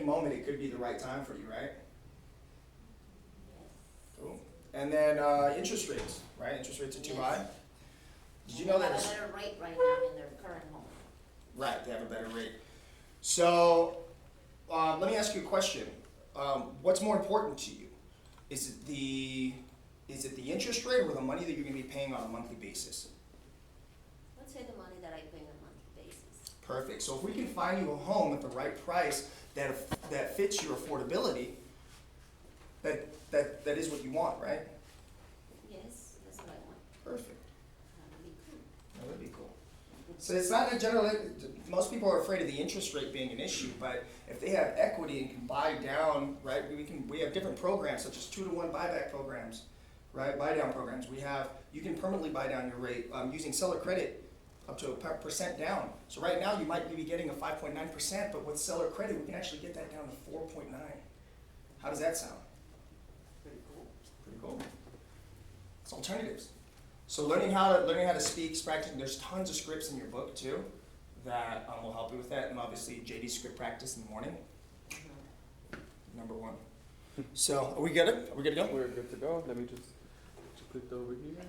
moment, it could be the right time for you, right? Cool. And then interest rates, right? Interest rates are too high. Did you know that? They have a better rate right now in their current home. Right, they have a better rate. So let me ask you a question. What's more important to you? Is it the interest rate or the money that you're going to be paying on a monthly basis? Let's say the money that I pay on a monthly basis. Perfect. So if we can find you a home at the right price that fits your affordability, that is what you want, right? Yes, that's what I want. Perfect. That would be cool. That would be cool. So it's not a general. Most people are afraid of the interest rate being an issue, but if they have equity and can buy down, right? We have different programs such as 2-to-1 buyback programs, right? Buy down programs. You can permanently buy down your rate using seller credit up to a % down. So right now you might be getting a 5.9%, but with seller credit we can actually get that down to 4.9. How does that sound? Pretty cool. Pretty cool. It's alternatives. So learning how to speak, practicing. There's tons of scripts in your book too that will help you with that, and obviously JD's script practice in the morning. Number one. So are we good? Are we good to go? We're good to go. Let me just click over here.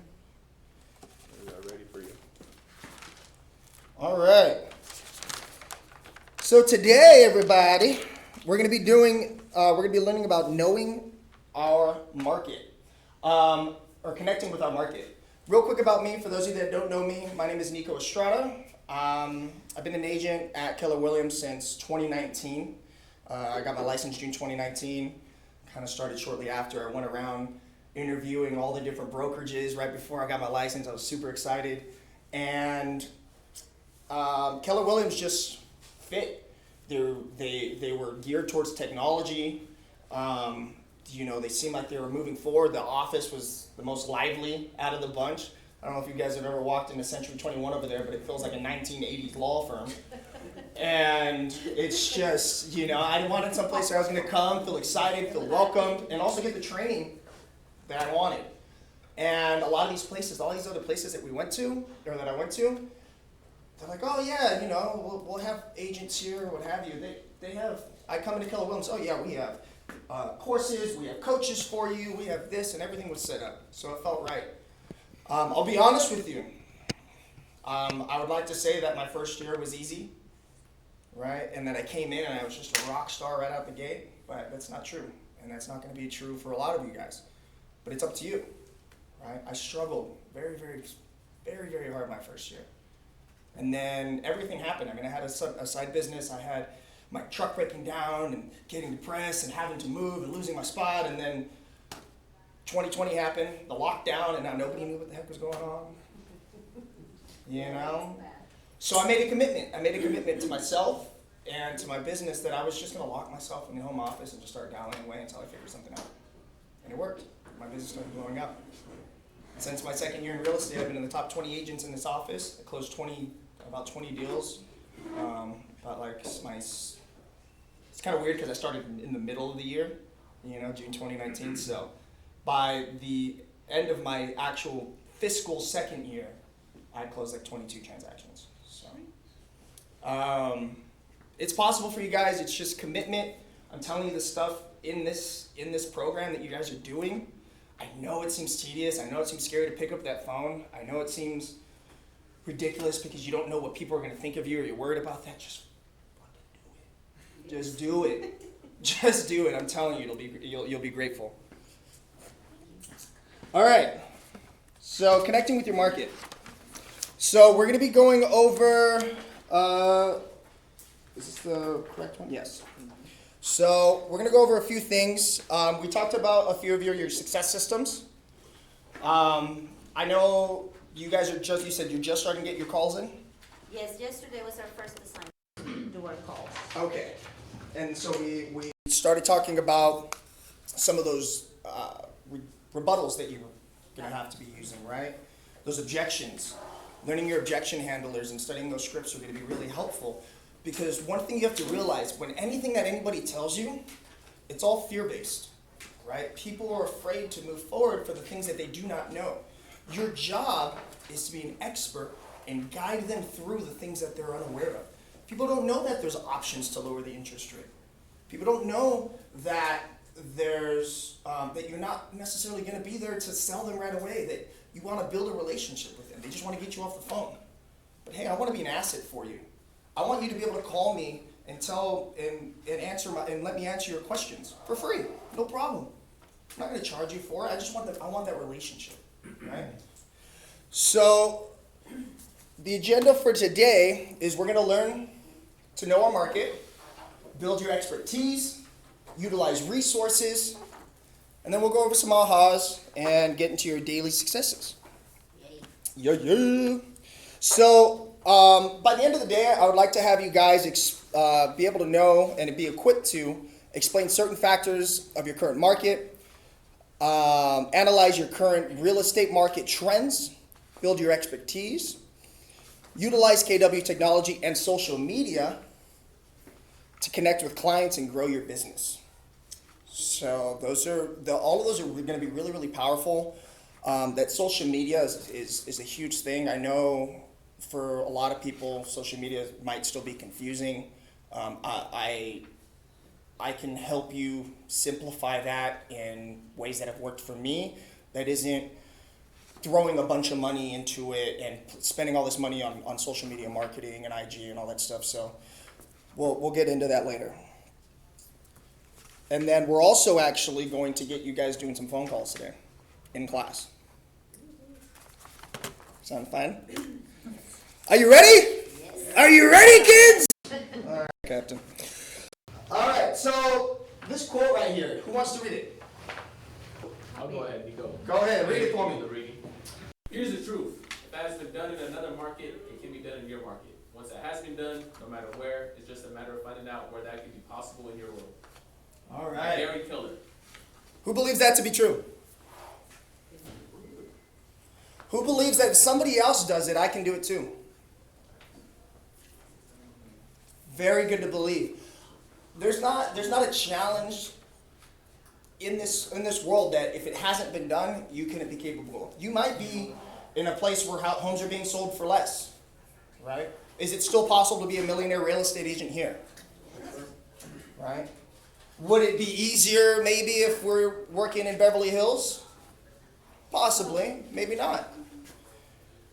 We are ready for you. All right. So today, everybody, we're going to be learning about knowing our market, or connecting with our market. Real quick about me, for those of you that don't know me, my name is Nikko Estrada. I've been an agent at Keller Williams since 2019. I got my license June 2019. Kind of started shortly after. I went around interviewing all the different brokerages right before I got my license. I was super excited. And Keller Williams just fit. They were geared towards technology. They seemed like they were moving forward. The office was the most lively out of the bunch. I don't know if you guys have ever walked into Century 21 over there, but it feels like a 1980s law firm. And it's just, I wanted someplace where I was going to come, feel excited, feel welcomed, and also get the training that I wanted. And a lot of these places, all these other places that I went to, they're like, oh yeah, we'll have agents here, what have you. They have, I come into Keller Williams, oh yeah, we have courses, we have coaches for you, we have this, and everything was set up. So it felt right. I'll be honest with you. I would like to say that my first year was easy, right? And that I came in and I was just a rock star right out the gate, but that's not true. And that's not going to be true for a lot of you guys. But it's up to you, right? I struggled very, very, very, very hard my first year. And then everything happened. I mean, I had a side business. I had my truck breaking down and getting depressed and having to move and losing my spot. And then 2020 happened, the lockdown, and now nobody knew what the heck was going on. So I made a commitment. I made a commitment to myself and to my business that I was just going to lock myself in the home office and just start dialing away until I figured something out. And it worked. My business started blowing up. Since my second year in real estate, I've been in the top 20 agents in this office. I closed about 20 deals. It's kind of weird because I started in the middle of the year, June 2019. So by the end of my actual fiscal second year, I closed like 22 transactions. So it's possible for you guys. It's just commitment. I'm telling you the stuff in this program that you guys are doing. I know it seems tedious. I know it seems scary to pick up that phone. I know it seems ridiculous because you don't know what people are going to think of you or you're worried about that. Just do it. Just do it. Just do it. I'm telling you, you'll be grateful. All right. So connecting with your market. So we're going to be going over. Is this the correct one? Yes. So we're going to go over a few things. We talked about a few of your success systems. I know you guys you said you're just starting to get your calls in? Yes, yesterday was our first assignment to do our calls. Okay. And so we started talking about some of those rebuttals that you're going to have to be using, right? Those objections. Learning your objection handlers and studying those scripts are going to be really helpful. Because one thing you have to realize, when anything that anybody tells you, it's all fear-based, right? People are afraid to move forward for the things that they do not know. Your job is to be an expert and guide them through the things that they're unaware of. People don't know that there's options to lower the interest rate. People don't know that that you're not necessarily going to be there to sell them right away, that you want to build a relationship with them. They just want to get you off the phone. But hey, I want to be an asset for you. I want you to be able to call me and let me answer your questions for free. No problem. I'm not going to charge you for it. I want that relationship, right? So the agenda for today is we're going to learn to know our market, build your expertise, utilize resources, and then we'll go over some ahas and get into your daily successes. Yeah. So by the end of the day, I would like to have you guys be able to know and be equipped to explain certain factors of your current market, analyze your current real estate market trends, build your expertise, utilize KW technology and social media to connect with clients and grow your business. So all of those are going to be really, really powerful. That social media is a huge thing. I know for a lot of people, social media might still be confusing. I can help you simplify that in ways that have worked for me. That isn't throwing a bunch of money into it and spending all this money on social media marketing and IG and all that stuff. So we'll get into that later. And then we're also actually going to get you guys doing some phone calls today in class. Sound fun? Are you ready? Yes. Are you ready, kids? All right, Captain. All right, so this quote right here, who wants to read it? I'll go ahead, Nikko. Go ahead, read it for me. Here's the truth. If that has been done in another market, it can be done in your market. Once it has been done, no matter where, it's just a matter of finding out where that can be possible in your world. All right. Gary Keller. Who believes that to be true? Who believes that if somebody else does it, I can do it too? Very good to believe. There's not a challenge in this world that if it hasn't been done, you couldn't be capable. You might be in a place where homes are being sold for less, right? Is it still possible to be a millionaire real estate agent here? Right? Would it be easier maybe if we're working in Beverly Hills? Possibly, maybe not.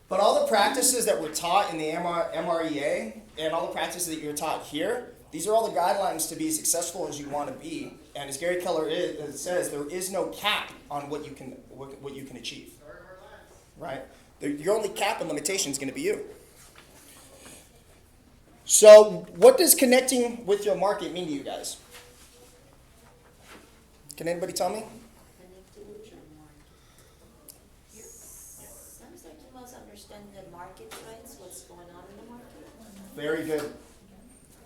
But all the practices that we're taught in the MREA and all the practices that you're taught here, these are all the guidelines to be as successful as you want to be. And as Gary Keller says, there is no cap on what you can achieve. Right? Your only cap and limitation is going to be you. So what does connecting with your market mean to you guys? Can anybody tell me? Connecting with your market. Sounds like you must understand the market trends, what's going on in the market. Very good.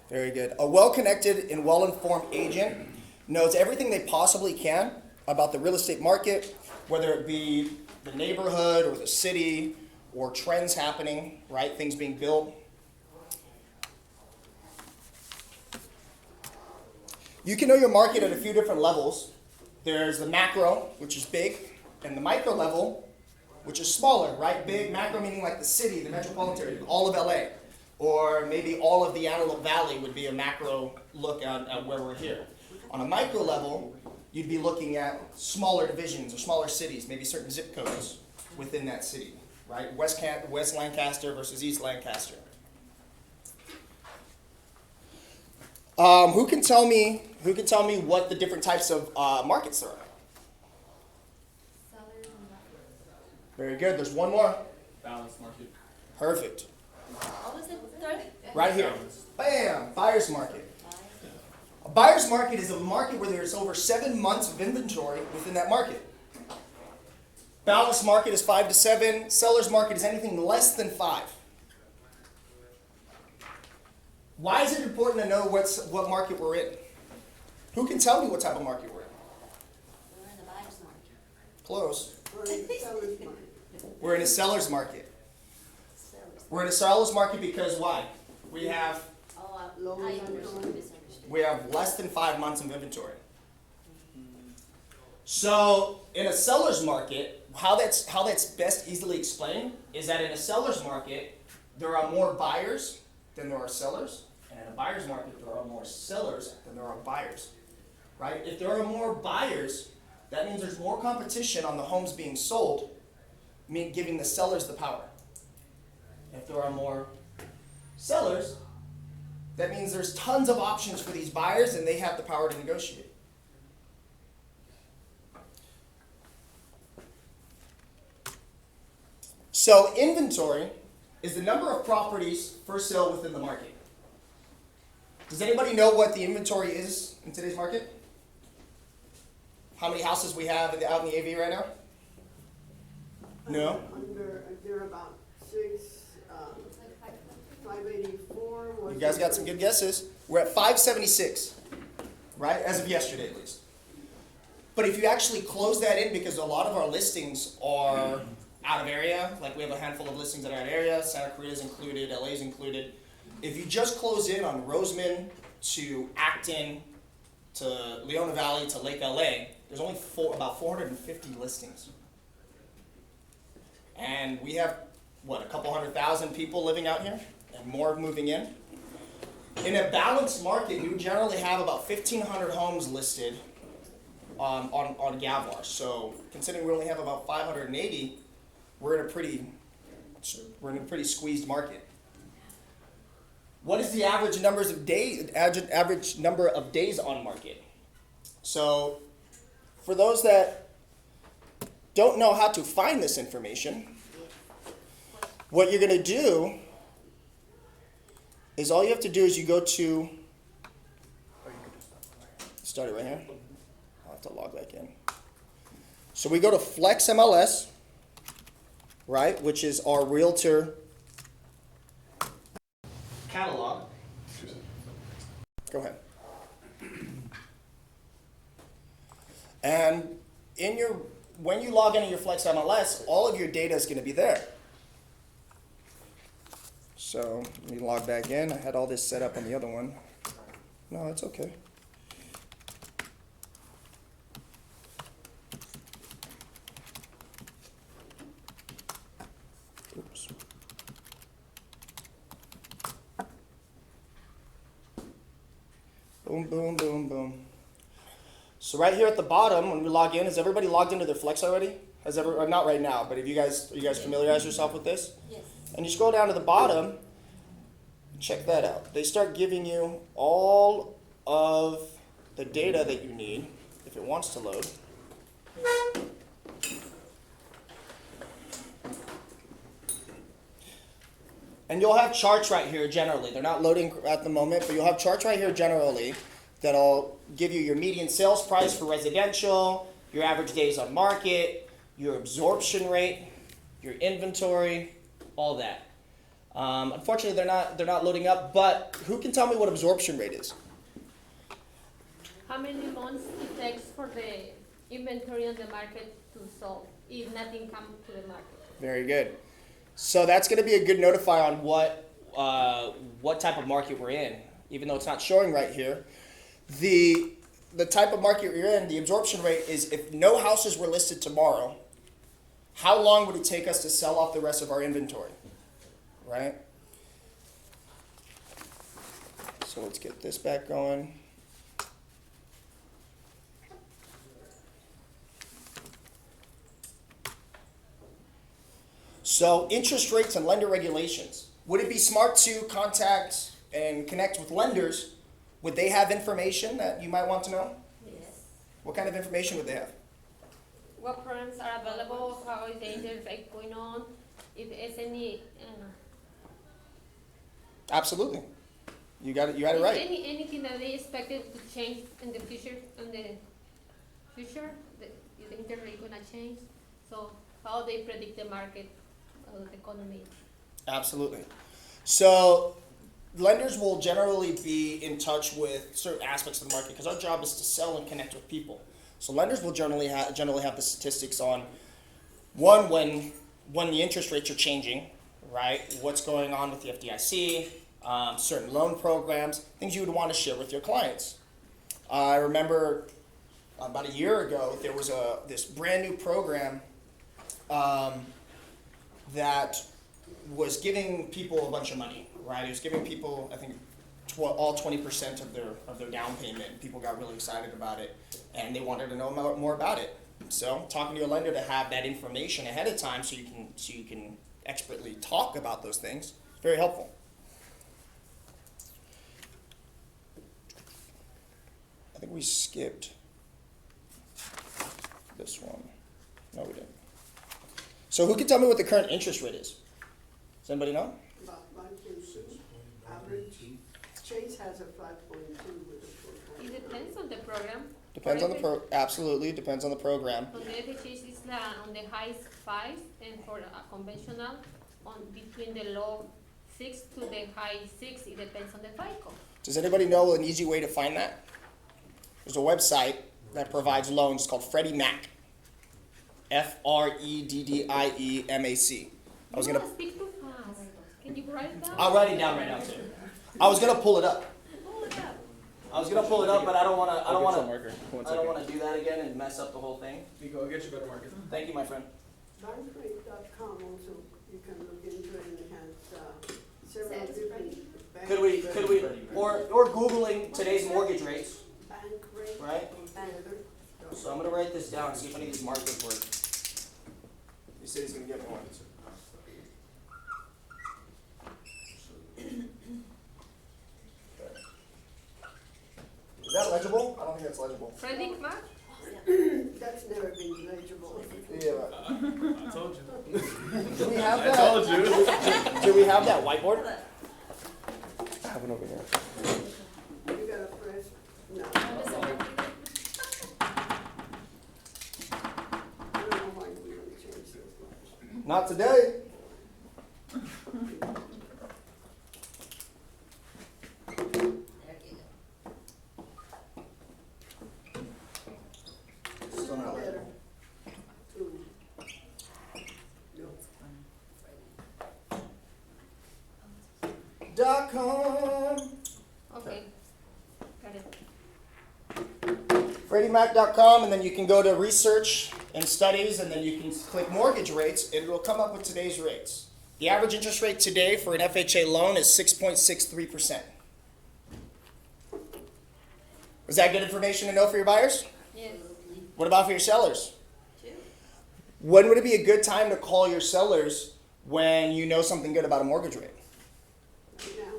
Very good. A well-connected and well-informed agent knows everything they possibly can about the real estate market, whether it be the neighborhood or the city or trends happening, right? Things being built. You can know your market at a few different levels. There's the macro, which is big, and the micro level, which is smaller, right? Big, macro meaning like the city, the metropolitan area, all of LA. Or maybe all of the Antelope Valley would be a macro look at where we're here. On a micro level, you'd be looking at smaller divisions or smaller cities, maybe certain zip codes within that city, right? West Lancaster versus East Lancaster. Who can tell me what the different types of markets are? Very good. There's one more. Balanced market. Perfect. What was the third? Right here. Bam! Buyer's market. A buyer's market is a market where there's over 7 months of inventory within that market. Balanced market is 5 to 7. Seller's market is anything less than 5. Why is it important to know what market we're in? Who can tell me what type of market we're in? We're in the buyer's market. Close. We're in the seller's market. We're in a seller's market. We're in a seller's market because why? We have Low I inventory. misunderstood. less than 5 months of inventory. So in a seller's market, how that's best easily explained is that in a seller's market, there are more buyers than there are sellers. And in a buyer's market, there are more sellers than there are buyers, right? If there are more buyers, that means there's more competition on the homes being sold, giving the sellers the power. If there are more sellers, that means there's tons of options for these buyers and they have the power to negotiate. So inventory is the number of properties for sale within the market. Does anybody know what the inventory is in today's market? How many houses we have out in the AV right now? No? They're about 584. You guys got some good guesses. We're at 576, right? As of yesterday, at least. But if you actually close that in, because a lot of our listings are out of area, like we have a handful of listings that are out of area, Santa Clarita's included, LA's included. If you just close in on Roseman to Acton to Leona Valley to Lake LA, there's only about 450 listings. And we have, what, a couple 100,000 people living out here and more moving in. In a balanced market, you generally have about 1,500 homes listed on KWAV. So considering we only have about 580, we're in a pretty squeezed market. What is the average number of days on market? So for those that don't know how to find this information, what you're going to do is all you have to do is you go to, start it right here. I'll have to log back in. So we go to Flex MLS, right, which is our realtor catalog. Go ahead. And when you log into your Flex MLS, all of your data is going to be there. So let me log back in. I had all this set up on the other one. No, it's okay. Oops. Boom, boom, boom, boom. So right here at the bottom, when we log in, is everybody logged into their Flex already? Not right now, but have you guys familiarize yourself with this? Yes. And you scroll down to the bottom, check that out. They start giving you all of the data that you need, if it wants to load. And you'll have charts right here generally. They're not loading at the moment, but you'll have charts right here generally that'll give you your median sales price for residential, your average days on market, your absorption rate, your inventory, all that. Unfortunately, they're not loading up, but who can tell me what absorption rate is? How many months it takes for the inventory on the market to solve if nothing comes to the market? Very good. So that's going to be a good notifier on what type of market we're in, even though it's not showing right here. The type of market you're in, the absorption rate is if no houses were listed tomorrow, how long would it take us to sell off the rest of our inventory, right? So let's get this back going. So interest rates and lender regulations. Would it be smart to contact and connect with lenders? Would they have information that you might want to know? Yes. What kind of information would they have? What programs are available? How is the interest rate going on? If there's any, Absolutely. You got it right. anything that they expected to change in the future, the interest rate gonna change. So how they predict the market, the economy. Absolutely. So lenders will generally be in touch with certain aspects of the market because our job is to sell and connect with people. So lenders will generally have the statistics on one, when the interest rates are changing, right? What's going on with the FDIC, certain loan programs, things you would want to share with your clients. I remember about a year ago there was this brand new program that was giving people a bunch of money, right? It was giving people, I think, all 20% of their down payment. People got really excited about it, and they wanted to know more about it. So talking to your lender to have that information ahead of time so you can expertly talk about those things is very helpful. I think we skipped this one. No, we didn't. So who can tell me what the current interest rate is? Does anybody know? About 5.2, average. Chase has a 5.2 with a 4.2. It depends on the program. Depends on the absolutely depends on the program. On the FHA is on the high 5, and for a conventional, on between the low 6 to the high 6. It depends on the FICO. Does anybody know an easy way to find that? There's a website that provides loans called Freddie Mac. FREDDIEMAC. I was gonna. Speak too fast. Can you write it down? I'll write it down right now too. I was gonna pull it up. Pull it up. I was gonna pull it up, but I don't wanna. I don't I'll get you a wanna. marker. One I don't second. wanna do that again and mess up the whole thing. Nikko, I'll get you a better marker. Thank you, my friend. Bankrate.com also, you can look into it, and it has several Says different banks. Could we, or Googling today's mortgage rates, Bankrate. right? together. So I'm gonna write this down and see if any of these markers work. He said he's gonna get me one. Is that legible? I don't think that's legible. Freddie Mac? That's never been legible. Yeah. I told you. Do we have I that? told you. Do we have that whiteboard? I have it over here. You gotta press, no, I don't know why we don't change this. Not today. There you go. Still not Better. legible. Ooh. No. .com. Okay. Got it. FreddieMac.com, and then you can go to research and studies, and then you can click mortgage rates, and it will come up with today's rates. The average interest rate today for an FHA loan is 6.63%. Is that good information to know for your buyers? Yes. What about for your sellers? Two. When would it be a good time to call your sellers when you know something good about a mortgage rate? Now,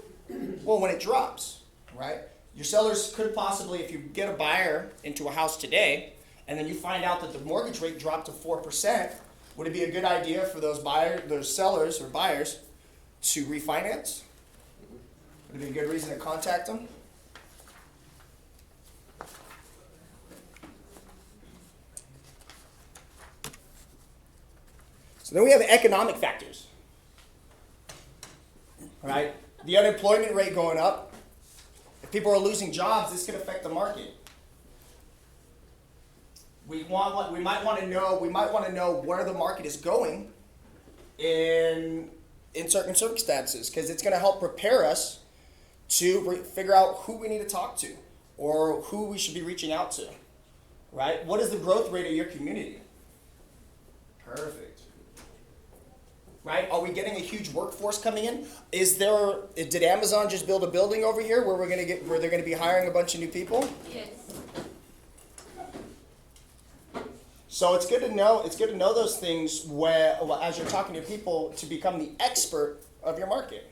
Well, when it drops, right? Your sellers could possibly, if you get a buyer into a house today, and then you find out that the mortgage rate dropped to 4%, would it be a good idea for those sellers or buyers to refinance? Would it be a good reason to contact them? So then we have economic factors, right? The unemployment rate going up. If people are losing jobs, this could affect the market. We might want to know where the market is going in certain circumstances, because it's going to help prepare us to figure out who we need to talk to or who we should be reaching out to, right? What is the growth rate of your community? Perfect. Right? Are we getting a huge workforce coming in? Did Amazon just build a building over here where they're going to be hiring a bunch of new people? Yes. So it's good to know. It's good to know those things as you're talking to people to become the expert of your market,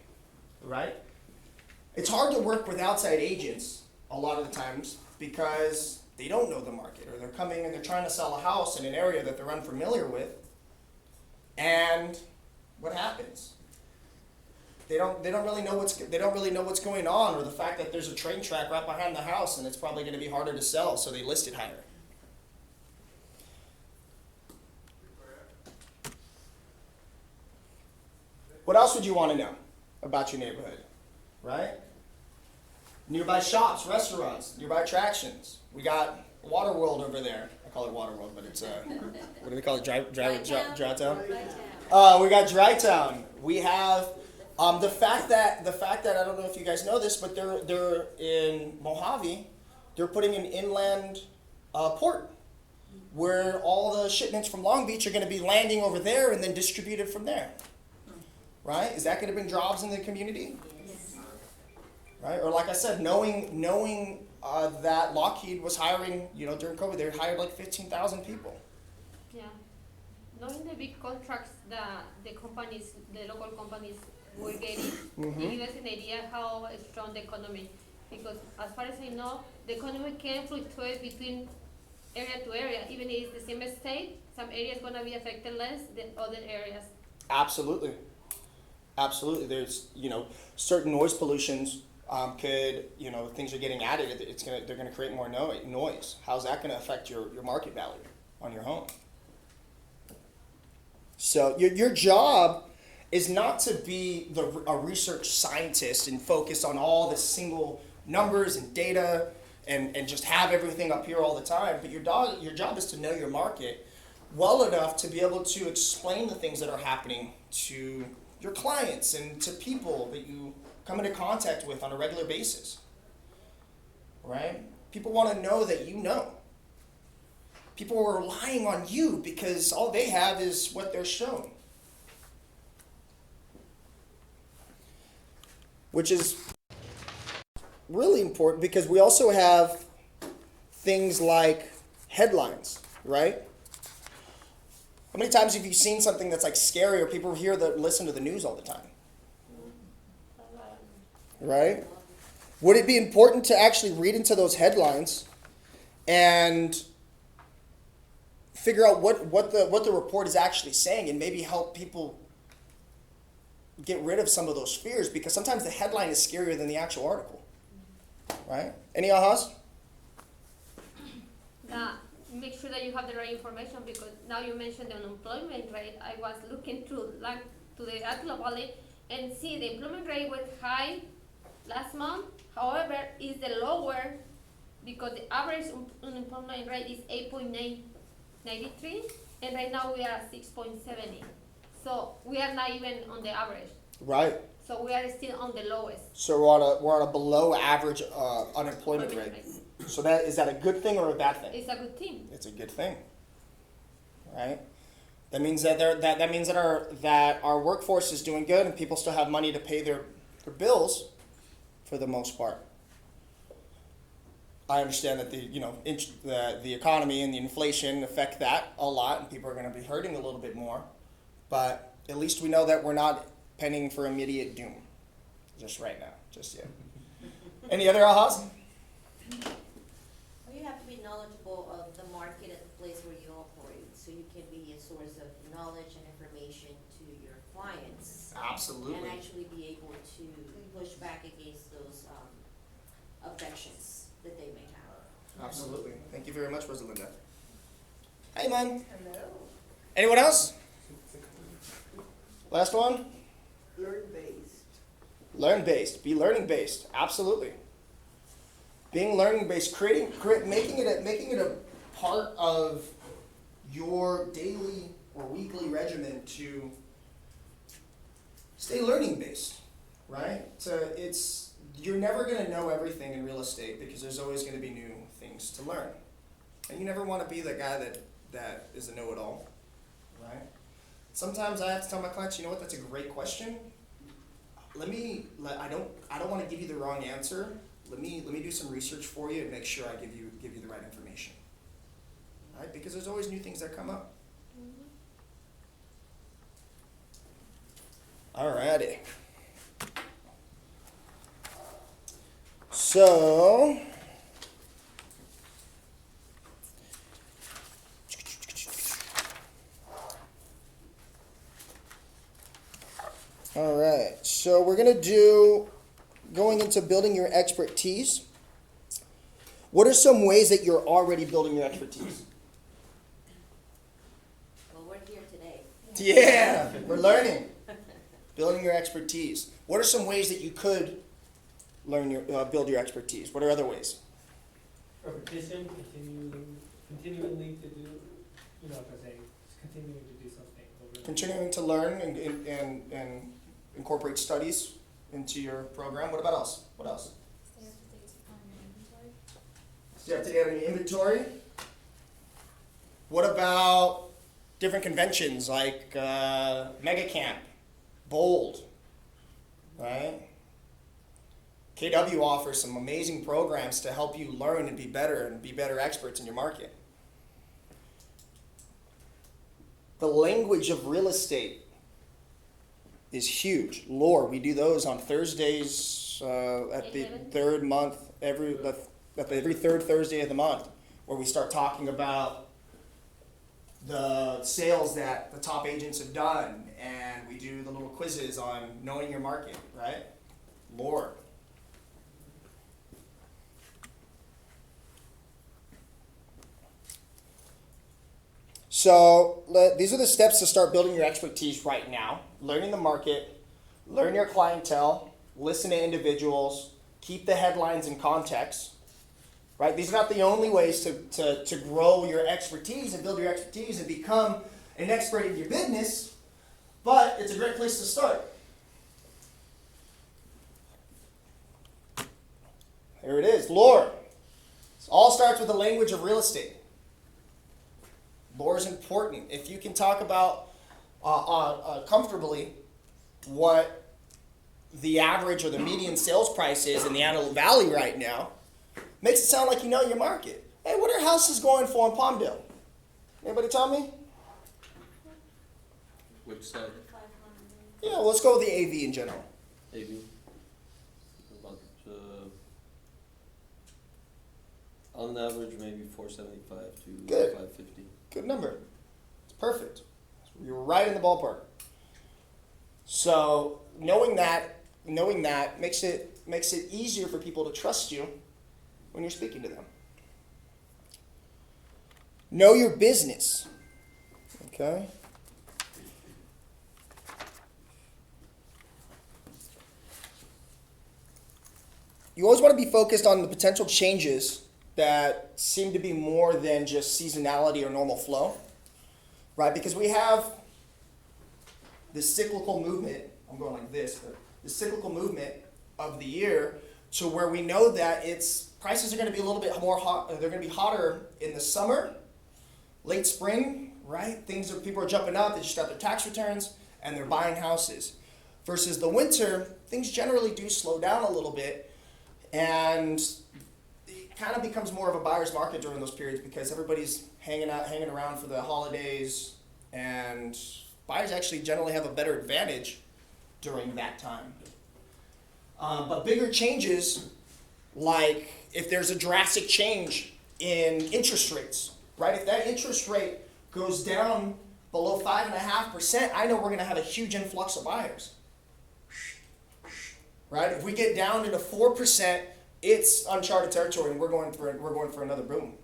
right? It's hard to work with outside agents a lot of the times because they don't know the market, or they're coming and they're trying to sell a house in an area that they're unfamiliar with, and what happens? They don't really know what's going on, or the fact that there's a train track right behind the house and it's probably going to be harder to sell, so they list it higher. What else would you want to know about your neighborhood, right? Nearby shops, restaurants, nearby attractions. We got Waterworld over there. I call it Waterworld, but it's what do they call it? Dry Town. We got Dry Town. We have the fact that I don't know if you guys know this, but they're in Mojave. They're putting an inland port where all the shipments from Long Beach are going to be landing over there and then distributed from there. Right? Is that going to bring jobs in the community? Yes. right? Or like I said, knowing that Lockheed was hiring, during COVID, they hired like 15,000 people. Yeah. Knowing the big contracts that the local companies were getting, Mhm. it gives us an idea how strong the economy. Because as far as I know, the economy can fluctuate between area to area. Even if it's the same state, some areas gonna be affected less than other areas. Absolutely. Absolutely. There's, certain noise pollutions could, things are getting added. They're gonna create more noise. How's that gonna affect your market value on your home? So your job is not to be a research scientist and focus on all the single numbers and data and just have everything up here all the time. But your job is to know your market well enough to be able to explain the things that are happening to your clients and to people that you come into contact with on a regular basis. Right? People want to know that you know. People are relying on you because all they have is what they're shown. Which is really important because we also have things like headlines, right? How many times have you seen something that's like scary or people here that listen to the news all the time? Right? Would it be important to actually read into those headlines and figure out what the report is actually saying and maybe help people get rid of some of those fears, because sometimes the headline is scarier than the actual article, right? Any ahas? Make sure that you have the right information, because now you mentioned the unemployment rate. I was looking to the Atla Valley and see the employment rate was high last month. However, is the lower because the average unemployment rate is 8.93, and right now we are at 6.70. So we are not even on the average. Right. So we are still on the lowest. So we're on a below average unemployment rate. So is that a good thing or a bad thing? It's a good thing. It's a good thing, right? That means that our workforce is doing good and people still have money to pay their bills, for the most part. I understand that the economy and the inflation affect that a lot, and people are going to be hurting a little bit more. But at least we know that we're not penning for immediate doom, just right now, just yet. Any other ahas? Well, you have to be knowledgeable of the market at the place where you operate, so you can be a source of knowledge and information to your clients. Absolutely. And actually be able to push back against those objections that they may have. Absolutely. Thank you very much, Rosalinda. Hey, man. Hello. Anyone else? Last one? Learn-based. Learn-based. Be learning-based. Absolutely. Being learning-based, making it a part of your daily or weekly regimen to stay learning-based, right? You're never going to know everything in real estate because there's always going to be new things to learn. And you never want to be the guy that is a know-it-all, right? Sometimes I have to tell my clients, you know what, that's a great question. I don't want to give you the wrong answer. Let me do some research for you and make sure I give you the right information. Right? Because there's always new things that come up. Alrighty. So alright, so we're going into building your expertise. What are some ways that you're already building your expertise? Well, we're here today. Yeah, we're learning. Building your expertise. What are some ways that you could build your expertise? What are other ways? Repetition, continually to do, per se, continuing to do something over. Continuing to learn and incorporate studies into your program. What about else? What else? Stay up to date on your inventory. What about different conventions like Mega Camp, Bold, right? KW offers some amazing programs to help you learn and be better experts in your market. The language of real estate is huge. Lore, we do those on Thursdays at the third month, every third Thursday of the month, where we start talking about the sales that the top agents have done, and we do the little quizzes on knowing your market, right? Lore. So these are the steps to start building your expertise right now. Learning the market, learn your clientele, listen to individuals, keep the headlines in context. Right? These are not the only ways to grow your expertise and build your expertise and become an expert in your business, but it's a great place to start. Here it is, lore. It all starts with the language of real estate. Lore is important. If you can talk about comfortably what the average or the median sales price is in the Antelope Valley right now, makes it sound like you know your market. Hey, what are houses going for in Palmdale? Anybody tell me? Which side? 500. Yeah, well, let's go with the AV in general. AV. About, on average, maybe 475 to Good. 550. Good number. It's perfect. You're right in the ballpark. So knowing that makes it easier for people to trust you when you're speaking to them. Know your business. Okay? You always want to be focused on the potential changes that seem to be more than just seasonality or normal flow, right? Because we have this cyclical movement, I'm going like this, but the cyclical movement of the year to where we know that prices are going to be a little bit more hot, they're going to be hotter in the summer, late spring, right? People are jumping up, they just got their tax returns, and they're buying houses. Versus the winter, things generally do slow down a little bit, and it kind of becomes more of a buyer's market during those periods because everybody's hanging around for the holidays, and buyers actually generally have a better advantage during that time. But bigger changes, like if there's a drastic change in interest rates, right? If that interest rate goes down below 5.5%, I know we're going to have a huge influx of buyers. Right? If we get down into 4%, it's uncharted territory, and we're going for another boom.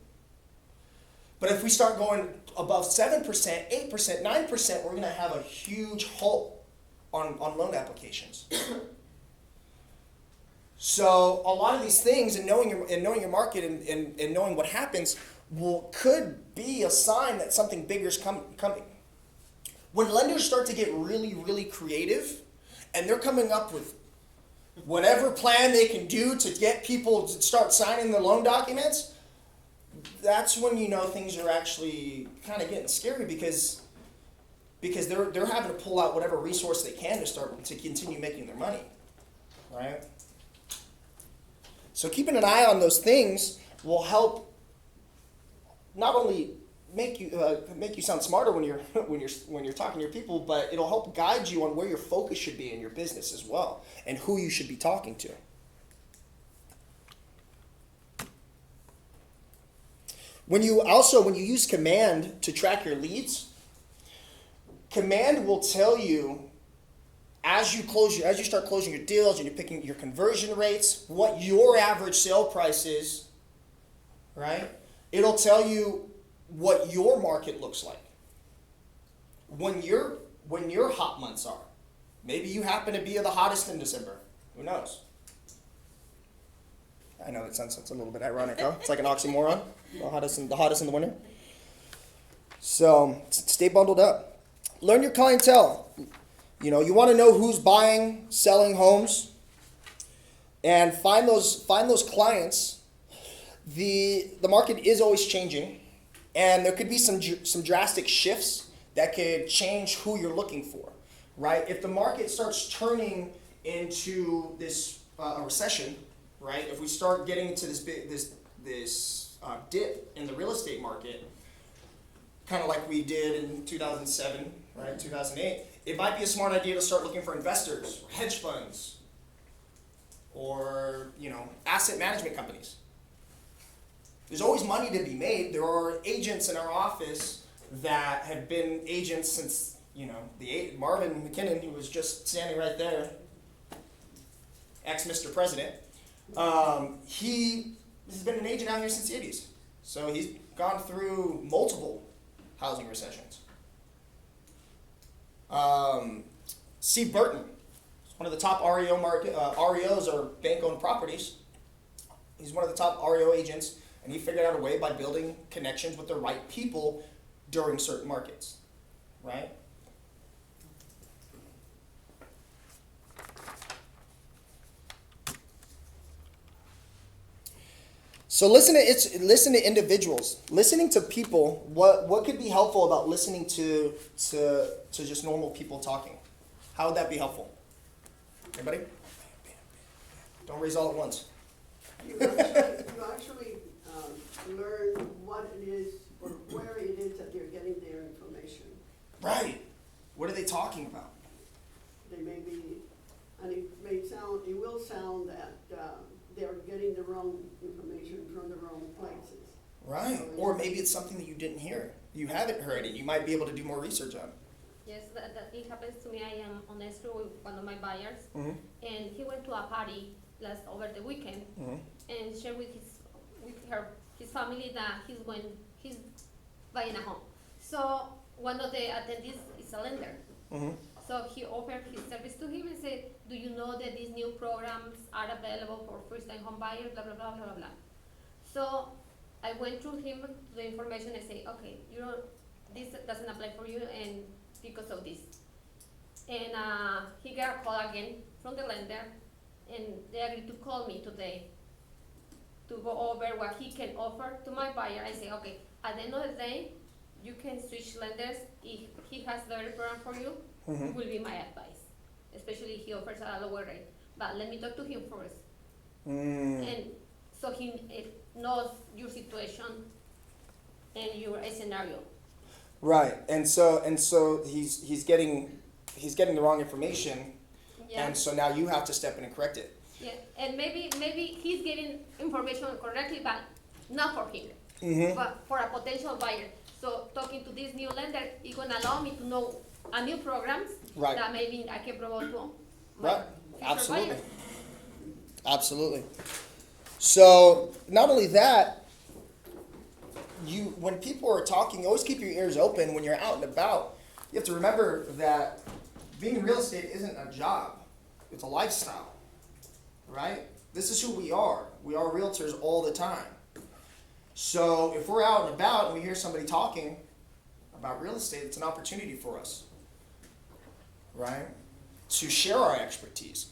But if we start going above 7%, 8%, 9%, we're going to have a huge hole on loan applications. So a lot of these things, and knowing your market and knowing what happens, could be a sign that something bigger is coming. When lenders start to get really, really creative, and they're coming up with whatever plan they can do to get people to start signing their loan documents, that's when you know things are actually kind of getting scary because they're having to pull out whatever resource they can to continue making their money, right? So keeping an eye on those things will help not only make you sound smarter when you're talking to your people, but it'll help guide you on where your focus should be in your business as well and who you should be talking to. When you use Command to track your leads, Command will tell you as you start closing your deals and you're picking your conversion rates, what your average sale price is, right? It'll tell you what your market looks like. When your hot months are. Maybe you happen to be the hottest in December. Who knows? I know it sounds a little bit ironic, huh? It's like an oxymoron. The hottest in the winter. So stay bundled up. Learn your clientele. You want to know who's buying, selling homes, and find those clients. The market is always changing, and there could be some drastic shifts that could change who you're looking for, right? If the market starts turning into this a recession, right? If we start getting into this dip in the real estate market, kind of like we did in 2007, right, 2008, it might be a smart idea to start looking for investors, hedge funds, or, asset management companies. There's always money to be made. There are agents in our office that have been agents since, Marvin McKinnon, who was just standing right there, ex-Mr. President. He has been an agent out here since the 80s. So he's gone through multiple housing recessions. Steve Burton, one of the top REOs or bank-owned properties. He's one of the top REO agents, and he figured out a way by building connections with the right people during certain markets, right? So listen to individuals, listening to people. What could be helpful about listening to just normal people talking? How would that be helpful? Anybody? Don't raise all at once. You actually learn what it is or where it is that they're getting their information. Right. What are they talking about? They may be, and it will sound that they're getting the wrong information from the wrong places. Right. Or maybe it's something that you didn't hear. You haven't heard it. You might be able to do more research on it. Yes, that it happens to me. I am on Estrada with one of my buyers, Mm-hmm. and he went to a party over the weekend Mm-hmm. and shared with his family that he's buying a home. So one of the attendees is a lender. Mm-hmm. So he offered his service to him and said, "Do you know that these new programs are available for first-time home buyers? Blah blah blah blah blah blah." So I went through him the information and say, "Okay, this doesn't apply for you, and because of this." And he got a call again from the lender, and they agreed to call me today to go over what he can offer to my buyer. I say, "Okay, at the end of the day, you can switch lenders if he has the better program for you." Mm-hmm. Will be my advice, especially if he offers a lower rate. But let me talk to him first, and so he knows your situation and your scenario. Right. And so he's getting the wrong information, Yeah. and so now you have to step in and correct it. Yeah, and maybe he's getting information correctly, but not for him, Mm-hmm. but for a potential buyer. So talking to this new lender, it's gonna allow me to know a new programs Right. that maybe I can promote to my Right. future Absolutely. buyers. Absolutely. So not only that, when people are talking, you always keep your ears open when you're out and about. You have to remember that being in real estate isn't a job. It's a lifestyle. Right? This is who we are. We are realtors all the time. So if we're out and about and we hear somebody talking about real estate, it's an opportunity for us, right, to share our expertise.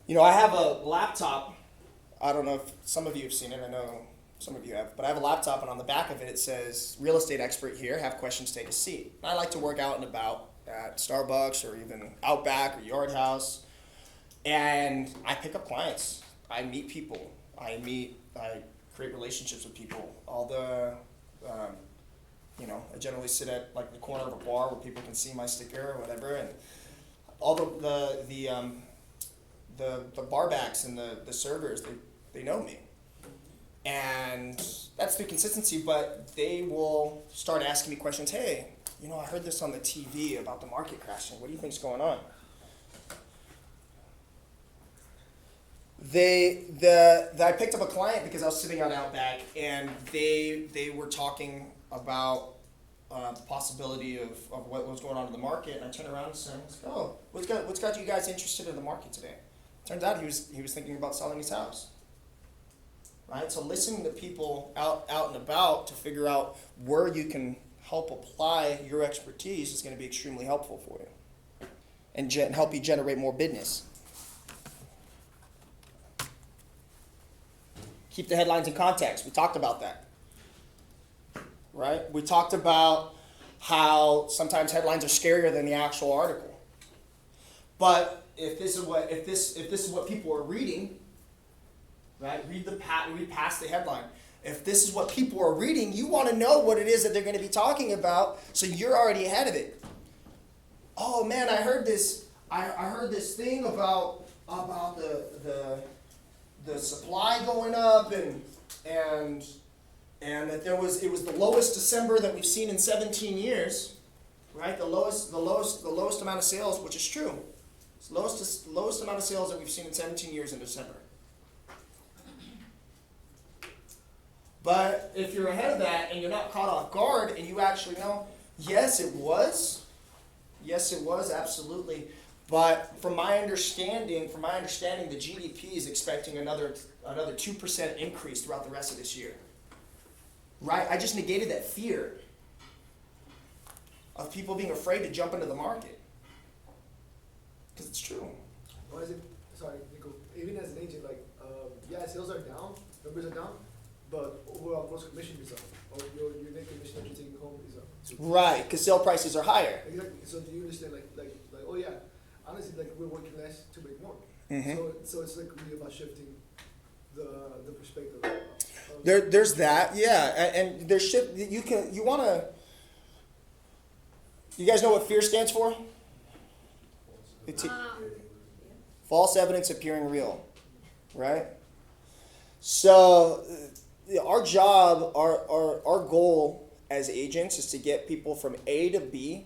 I have a laptop. I don't know if some of you have seen it. I know some of you have. But I have a laptop, and on the back of it, it says, "Real estate expert here. Have questions, take a seat." And I like to work out and about at Starbucks or even Outback or Yard House. And I pick up clients. I meet people. I create relationships with people. I generally sit at like the corner of a bar where people can see my sticker or whatever, and all the barbacks and the servers, they know me. And that's through consistency, but they will start asking me questions. "Hey, I heard this on the TV about the market crashing. What do you think's going on?" I picked up a client because I was sitting on Outback, and they were talking about the possibility of what was going on in the market, and I turned around and said, "Oh, what's got you guys interested in the market today?" Turns out he was thinking about selling his house. Right? So listening to people out and about to figure out where you can help apply your expertise is going to be extremely helpful for you, and help you generate more business. Keep the headlines in context. We talked about that. Right? We talked about how sometimes headlines are scarier than the actual article. But if this is what people are reading, right? Read past the headline. If this is what people are reading, you want to know what it is that they're going to be talking about, so you're already ahead of it. Oh man, I heard this. I heard this thing about the supply going up and that it was the lowest December that we've seen in 17 years, right? The lowest amount of sales, which is true. It's the lowest amount of sales that we've seen in 17 years in December. But if you're ahead of that and you're not caught off guard and you actually know, yes, it was, absolutely. But from my understanding, the GDP is expecting another 2% increase throughout the rest of this year. Right? I just negated that fear of people being afraid to jump into the market. Because it's true. Why is it, sorry, Nikko, even as an agent, like, yeah, sales are down, numbers are down, but overall gross commission is up, or your net commission that you're taking home is up too. Right, because sale prices are higher. Exactly. So do you understand, like, oh yeah, honestly, like we're working less to make more. Mm-hmm. So it's like really about shifting the perspective. Of There's that, yeah, and there's shift. You guys know what fear stands for? False evidence appearing real, right? So our job, our goal as agents is to get people from A to B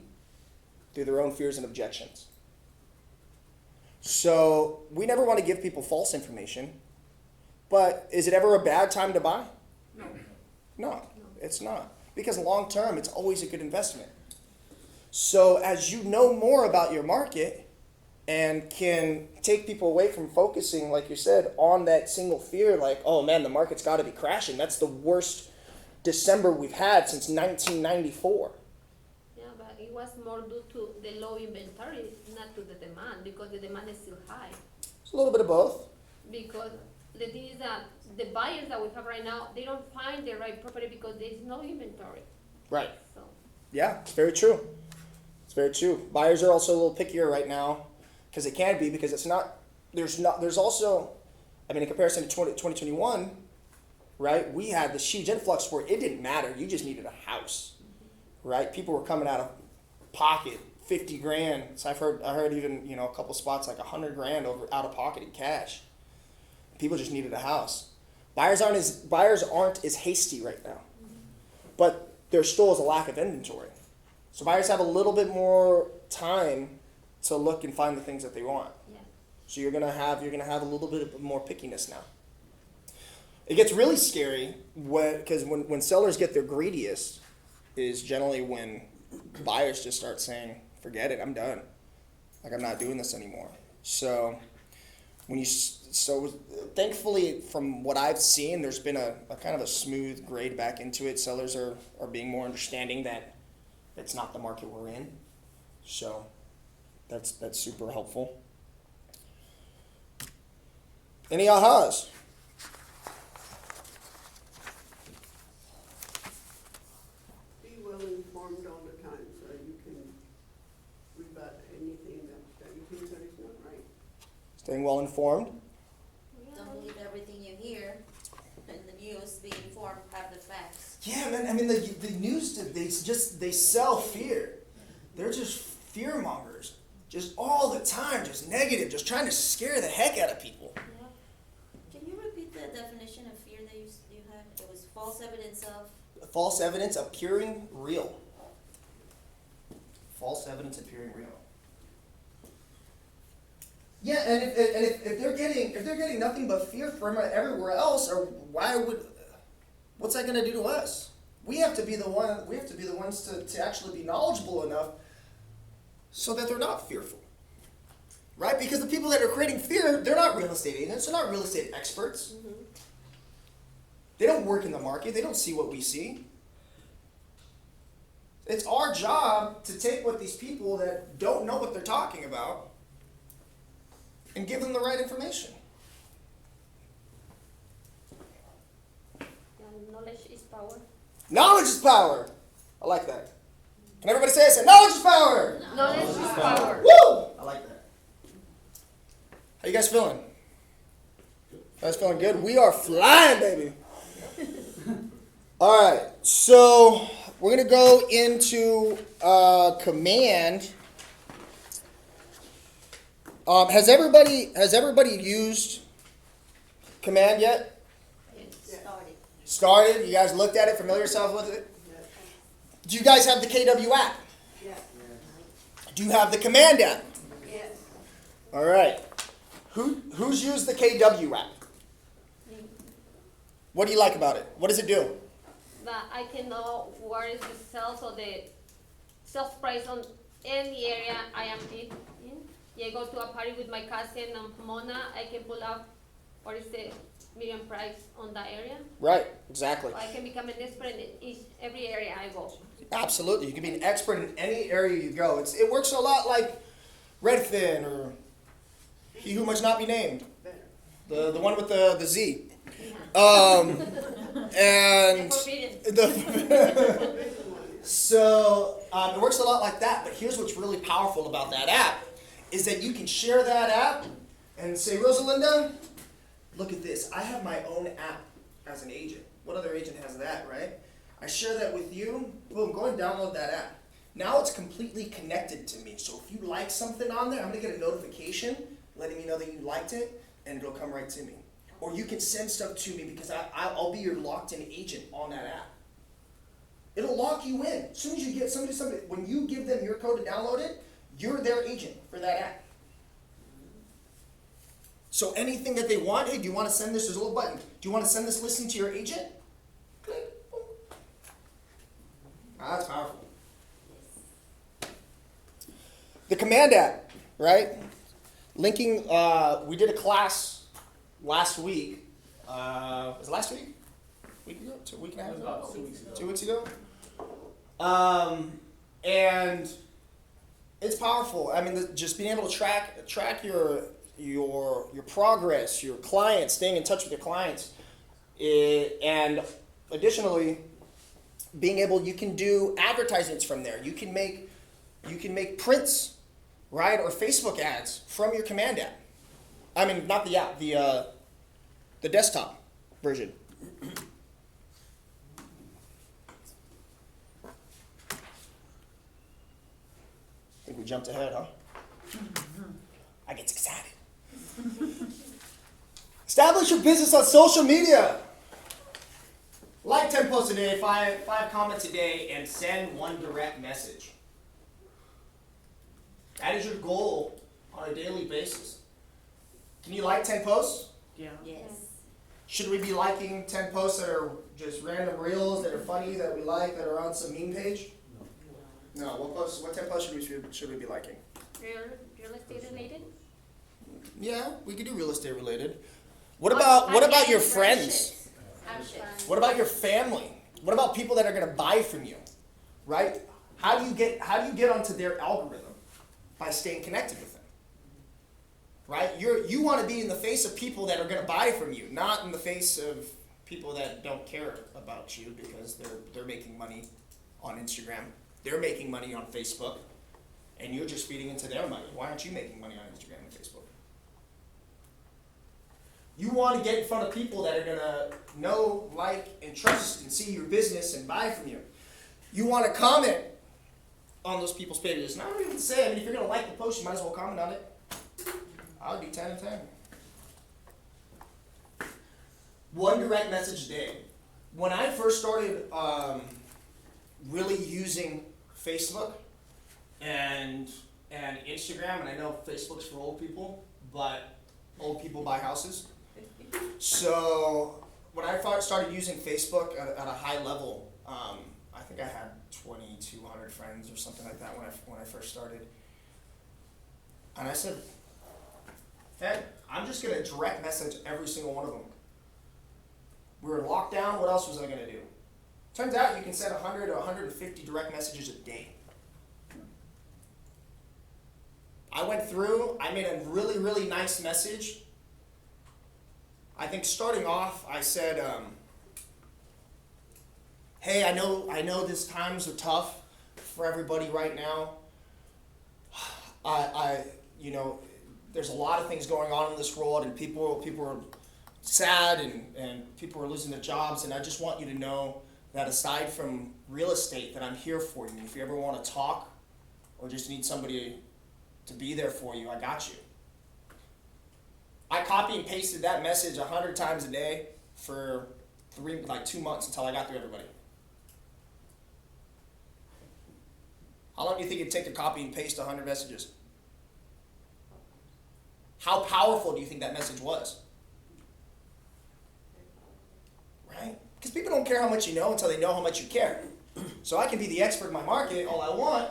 through their own fears and objections. So we never want to give people false information, but is it ever a bad time to buy? No, it's not. Because long term, it's always a good investment. So as you know more about your market and can take people away from focusing, like you said, on that single fear, like, oh man, the market's got to be crashing. That's the worst December we've had since 1994. Yeah, but it was more due to the low inventory, not to the demand, because the demand is still high. It's a little bit of both. Because the thing is that the buyers that we have right now, they don't find the right property because there's no inventory. Right. So Yeah, it's very true. It's very true. Buyers are also a little pickier right now because it can be, because it's not, there's also, I mean, in comparison to 2021, right, we had this huge influx where it didn't matter. You just needed a house, right? People were coming out of pocket, 50 grand. So I heard even, a couple spots like 100 grand out of pocket in cash. People just needed a house. Buyers aren't as hasty right now, but there still is a lack of inventory. So buyers have a little bit more time to look and find the things that they want. yeah. So you're gonna have a little bit more pickiness now. It gets really scary when sellers get their greediest is generally when buyers just start saying, "Forget it, I'm done. Like, I'm not doing this anymore." So thankfully, from what I've seen, there's been a kind of a smooth grade back into it. Sellers are being more understanding that it's not the market we're in. So that's super helpful. Any ahas? Be well informed all the time so that you can rebut anything that you think that is not right. Staying well informed. Don't believe everything you hear in the news, be informed, have the facts. Yeah, man. I mean, the news, they sell fear. They're just fear mongers, just all the time, just negative, just trying to scare the heck out of people. Yeah. Can you repeat the definition of fear that you had? It was false evidence of? False evidence appearing real. False evidence appearing real. Yeah, and if they're getting nothing but fear from everywhere else, or what's that going to do to us? We have to be the ones to actually be knowledgeable enough so that they're not fearful, right? Because the people that are creating fear, they're not real estate agents, they're not real estate experts. Mm-hmm. They don't work in the market. They don't see what we see. It's our job to take what these people that don't know what they're talking about and give them the right information. And knowledge is power. Knowledge is power. I like that. Can everybody say it? Say, knowledge is power. Knowledge is power. Woo! I like that. How you guys feeling? Guys feeling good? We are flying, baby. All right, so we're gonna go into command. Has everybody used command yet? Started. Started? You guys looked at it, familiar yourself with it? Yeah. Do you guys have the KW app? Yeah. Do you have the command app? Yes. All right. Who's used the KW app? What do you like about it? What does it do? That I can know where is the sales or the sales price on any area I am in. Yeah, I go to a party with my cousin Mona, I can pull up what is the median price on that area. Right, exactly. So I can become an expert in every area I go. Absolutely. You can be an expert in any area you go. It works a lot like Redfin or He Who Must Not Be Named. The one with the Z. And so it works a lot like that. But here's what's really powerful about that app is that you can share that app and say, Rosalinda, look at this. I have my own app as an agent. What other agent has that, right? I share that with you. Boom, go and download that app. Now it's completely connected to me. So if you like something on there, I'm going to get a notification letting me know that you liked it, and it'll come right to me. Or you can send stuff to me because I'll be your locked-in agent on that app. It'll lock you in. As soon as you get somebody, when you give them your code to download it, you're their agent for that app. So anything that they want, hey, do you want to send this? There's a little button. Do you want to send this listing to your agent? Click. Boom. That's powerful. The command app, right? Linking, we did a class last week. Was it last week? Week ago? 2 week and a half ago? About 2 weeks ago. 2 weeks ago? And it's powerful. I mean, just being able to track your progress, your clients, staying in touch with your clients, and additionally, being able, you can do advertisements from there. You can make prints, right, or Facebook ads from your command app. I mean, not the app, the desktop version. I think we jumped ahead, huh? I get excited. Establish your business on social media. Like 10 posts a day, 5 comments a day, and send 1 direct message. That is your goal on a daily basis. Can you like 10 posts? Yes. Should we be liking 10 posts that are just random reels that are funny, that we like, that are on some meme page? No. What 10 posts should we be liking? Real estate related? Yeah, we could do real estate related. What about your friends? What about your family? What about people that are going to buy from you? Right? How do you get onto their algorithm? By staying connected with them. Right? You want to be in the face of people that are going to buy from you, not in the face of people that don't care about you because they're making money on Instagram. They're making money on Facebook, and you're just feeding into their money. Why aren't you making money on Instagram and Facebook? You want to get in front of people that are going to know, like, and trust and see your business and buy from you. You want to comment on those people's pages. And I don't even say, if you're going to like the post, you might as well comment on it. I'll do 10 and 10. 1 direct message a day. When I first started really using Facebook and Instagram, and I know Facebook's for old people, but old people buy houses. So when I started using Facebook at a high level, I think I had 2,200 friends or something like that when I first started. And I said, Fed, I'm just going to direct message every single one of them. We were in lockdown. What else was I going to do? Turns out you can send 100 to 150 direct messages a day. I went through, I made a really, really nice message. I think starting off, I said, hey, I know these times are tough for everybody right now. there's a lot of things going on in this world, and people are sad, and people are losing their jobs, and I just want you to know that aside from real estate, that I'm here for you. If you ever want to talk or just need somebody to be there for you, I got you. I copy and pasted that message 100 times a day for 2 months until I got through everybody. How long do you think it'd take to copy and paste 100 messages? How powerful do you think that message was? Right? Because people don't care how much you know until they know how much you care. So I can be the expert in my market all I want,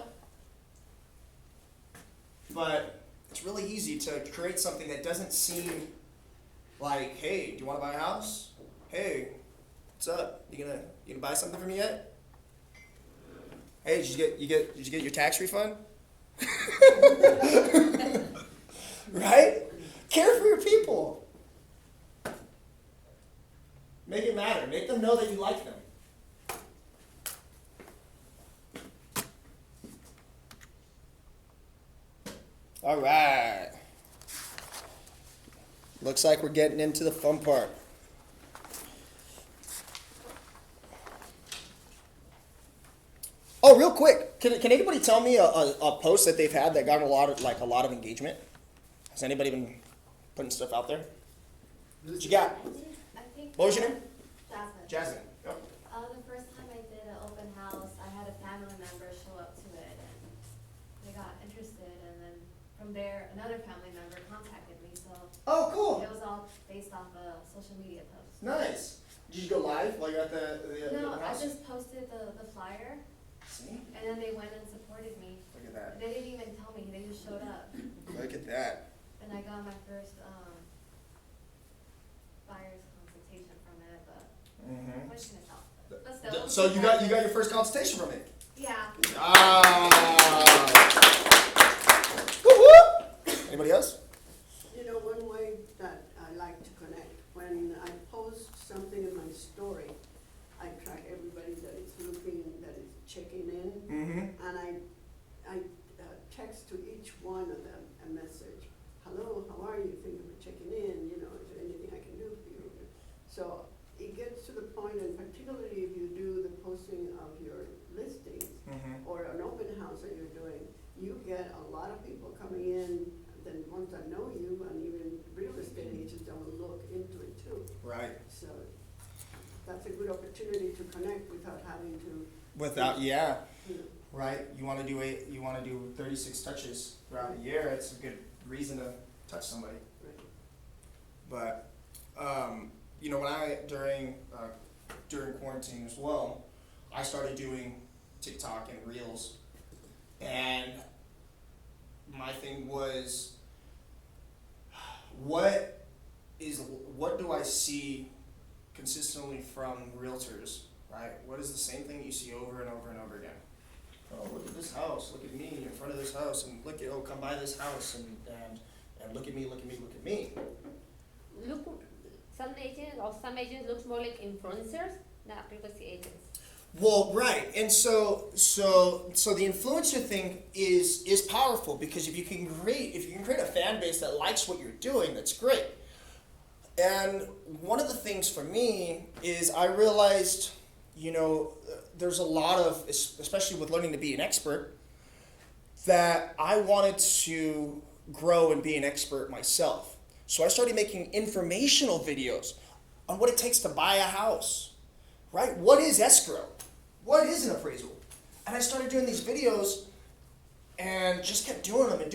but it's really easy to create something that doesn't seem like, hey, do you want to buy a house? Hey, what's up? You gonna buy something from me yet? Hey, did you get your tax refund? Right? Care for your people. Make it matter. Make them know that you like them. All right. Looks like we're getting into the fun part. Oh, real quick, can anybody tell me a post that they've had that got a lot of engagement? Has anybody been putting stuff out there? What you got? I think. What was your name? Jasmine. Jasmine. Yep. The first time I did an open house, I had a family member show up to it, and they got interested, and then from there, another family member contacted me, so. Oh, cool. It was all based off a social media post. Nice. Did you go live while you're at the No, I house? just posted the flyer, See? and then they went and supported me. Look at that. They didn't even tell me, they just showed up, Look at that. and I got my first, buyer's consultation from it, but Mm-hmm. pushing it out. But still. So you got your first consultation from it. Yeah. Ah. Woo-woo. Anybody else? You know, one way that I like to connect, when I post something in my story, I track everybody that is looking, that is checking in, Mm-hmm. and I text to each one of them a message. Hello, how are you? Thank you for checking in. You know, is there anything I can do for you? So it gets to the point, and particularly if you do the posting of your listings Mm-hmm. or an open house that you're doing, you get a lot of people coming in, then ones that know you, and even real estate agents that will look into it too. Right. So that's a good opportunity to connect without having to, Yeah. you know. Right. You want to do 36 touches throughout the year. It's a good reason to touch somebody. Right. But when during quarantine as well, I started doing TikTok and Reels, and my thing was, what do I see consistently from realtors, right? What is the same thing you see over and over and over again? Oh, look at this house, look at me in front of this house, and come buy this house, and look at me, look at me, look at me. Look, some agents looks more like influencers, not real estate agents. Well, right, and so the influencer thing is powerful, because if you can create a fan base that likes what you're doing, that's great. And one of the things for me is I realized, there's a lot of, especially with learning to be an expert, that I wanted to grow and be an expert myself. So I started making informational videos on what it takes to buy a house, right? What is escrow? What is an appraisal? And I started doing these videos and just kept doing them and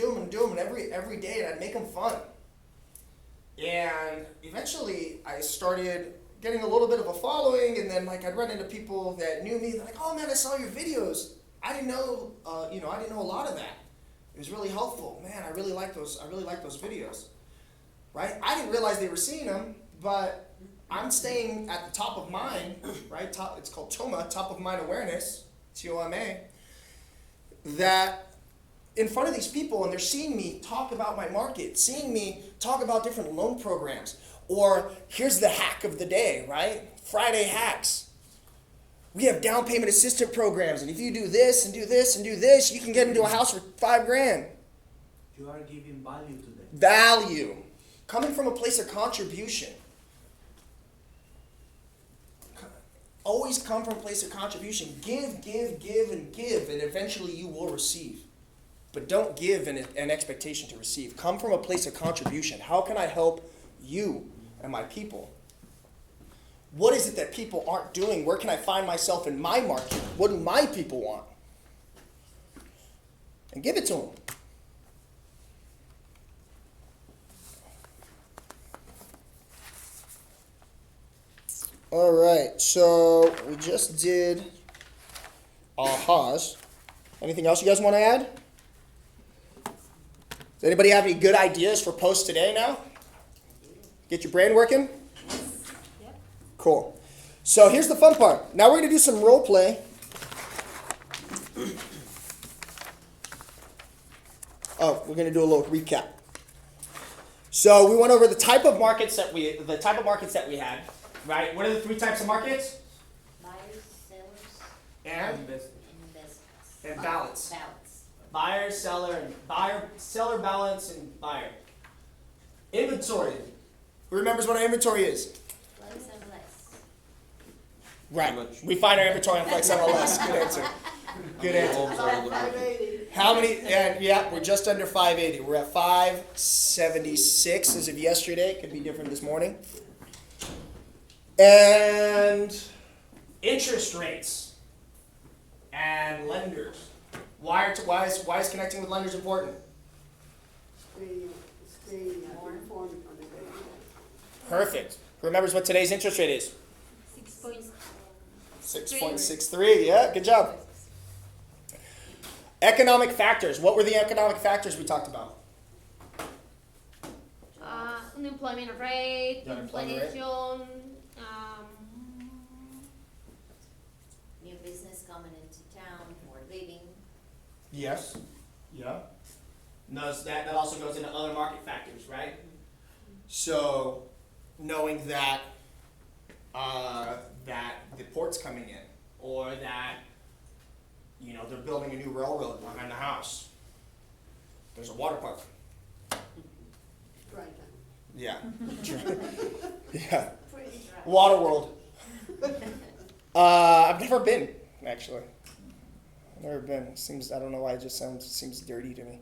every day, and I'd make them fun. And eventually I started getting a little bit of a following, and then I'd run into people that knew me. They're like, "Oh man, I saw your videos. I didn't know, I didn't know a lot of that. It was really helpful. Man, I really like those videos." Right? I didn't realize they were seeing them, but I'm staying at the top of mind, right? It's called TOMA, top of mind awareness, TOMA, that in front of these people, and they're seeing me talk about my market, seeing me talk about different loan programs, or here's the hack of the day, right? Friday hacks. We have down payment assistance programs, and if you do this and do this and do this, you can get into a house for $5,000. You are giving value to them. value, coming from a place of contribution. Always come from a place of contribution. Give, give, give, and give, and eventually you will receive. But don't give an expectation to receive. Come from a place of contribution. How can I help you and my people? What is it that people aren't doing? Where can I find myself in my market? What do my people want? And give it to them. All right, so we just did ahas. Anything else you guys want to add? Does anybody have any good ideas for posts today now? Get your brain working? Yep. Cool. So here's the fun part. Now we're going to do some role play. Oh, we're going to do a little recap. So we went over the type of markets that we had, right? What are the 3 types of markets? Buyers, sellers, And investors. balance. Balance. Buyer, seller balance, and buyer. Inventory. Who remembers what our inventory is? Less and less. Right. Pretty much. We find our inventory on Flex MLS. Good answer. Good answer. Homes are About looking at- 580. How many? Yeah, we're just under 580. We're at 576 as of yesterday. Could be different this morning. And interest rates and lenders. Why is connecting with lenders important? Stay informed on the day. Perfect. Who remembers what today's interest rate is? 6.3. 6.63. Yeah, good job. Economic factors. What were the economic factors we talked about? Unemployment rate, The unemployment rate. inflation, New business coming into town or leaving. Yes. Yeah. Notice that also goes into other market factors, right? So, knowing that that the port's coming in, or that they're building a new railroad behind the house. There's a water park. Right now. Yeah. Yeah. Pretty dry. Water World. I've never been, actually. I've never been. I don't know why it just seems dirty to me.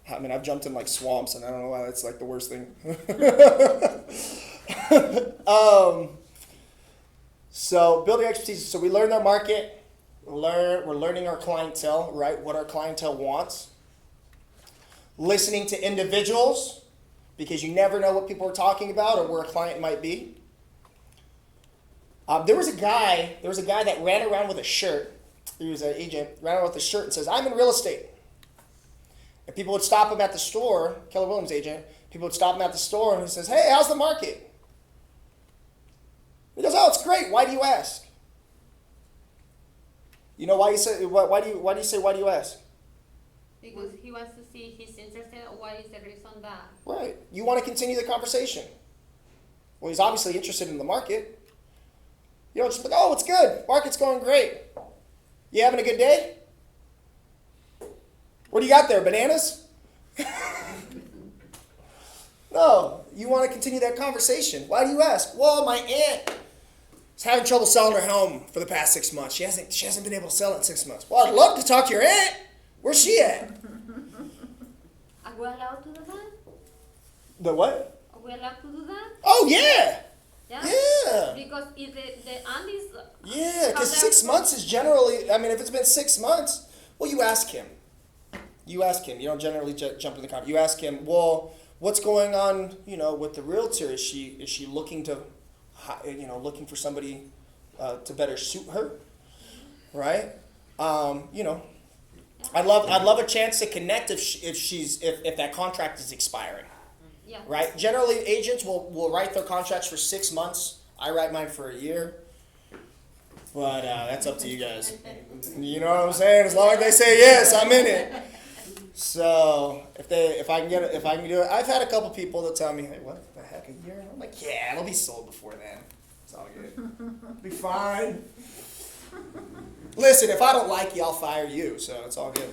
I mean, I've jumped in like swamps, and I don't know why that's like the worst thing. So building expertise. So we learn our market. We're learning our clientele, right? What our clientele wants. Listening to individuals, because you never know what people are talking about or where a client might be. There was a guy that ran around with a shirt. He was an agent, ran around with a shirt and says, "I'm in real estate." And people would stop him at the store, Keller Williams agent, people would stop him at the store and he says, "Hey, how's the market?" He goes, "Oh, it's great. Why do you ask?" You know why you say why do you ask? because he wants to see if he's interested. What is the reason that? Right. You want to continue the conversation. Well, he's obviously interested in the market. You don't just like, "Oh, it's good. Market's going great. You having a good day? What do you got there, bananas?" No, you want to continue that conversation. Why do you ask? Well, my aunt is having trouble selling her home for the past 6 months. She hasn't been able to sell it in 6 months. Well, I'd love to talk to your aunt. Where's she at? Are we allowed to do that? The what? Are we allowed to do that? Oh, yeah. Yeah. Yeah. Because if the aunt is. Yeah, because 6 months is generally, if it's been 6 months, well, you ask him. You don't generally jump in the car. You ask him, well, what's going on, with the realtor? Is she looking to, looking for somebody to better suit her? Right? I'd love a chance to connect if that contract is expiring. Yeah. Right? Generally, agents will write their contracts for 6 months. I write mine for a year. But that's up to you guys. You know what I'm saying? As long as they say yes, I'm in it. So if I can do it, I've had a couple people that tell me, "Hey, what the heck, a year?" I'm like, "Yeah, it'll be sold before then. It's all good. Be fine." Listen, if I don't like you, I'll fire you, so it's all good.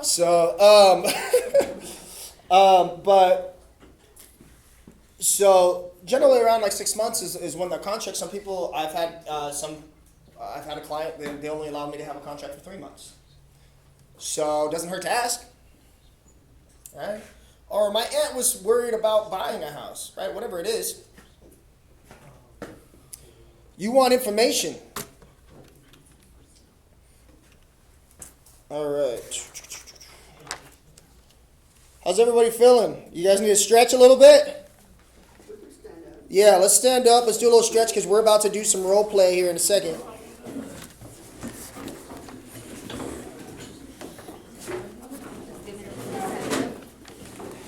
So, so generally around like 6 months is when the contract. Some people I've had a client they only allowed me to have a contract for 3 months. So it doesn't hurt to ask, right? Or my aunt was worried about buying a house, right? Whatever it is. You want information. All right. How's everybody feeling? You guys need to stretch a little bit? We can stand up. Yeah, let's stand up. Let's do a little stretch because we're about to do some role play here in a second.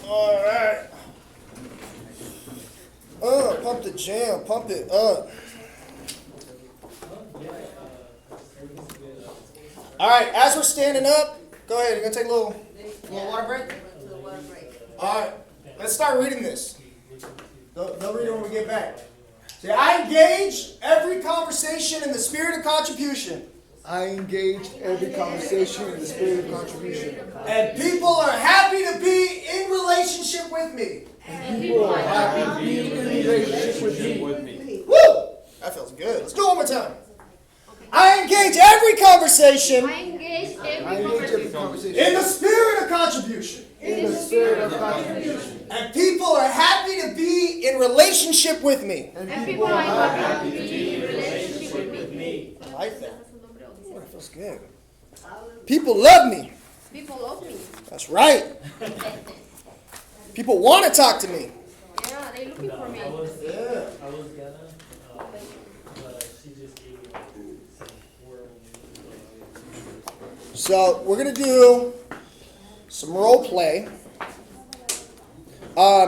All right. Pump the jam. Pump it up. All right, as we're standing up, go ahead. You're going to take a little water break? All right, let's start reading this. They'll read it when we get back. Say, I engage every conversation in the spirit of contribution. I engaged every conversation in the spirit of contribution. And people are happy to be in relationship with me. And people are happy to be in relationship with me. Woo! That feels good. Let's do it one more time. I engage every conversation I engage I every engage every conversation conversation in the spirit of contribution. in the spirit of contribution. And people are happy to be in relationship with me. And and people people are are happy happy to be in relationship with me. I like that. Oh, that feels good. People love me. People love me. That's right. People want to talk to me. Yeah, they looking for me. I was Yeah. gonna, but she just gave me some horrible news. So we're gonna do some role play.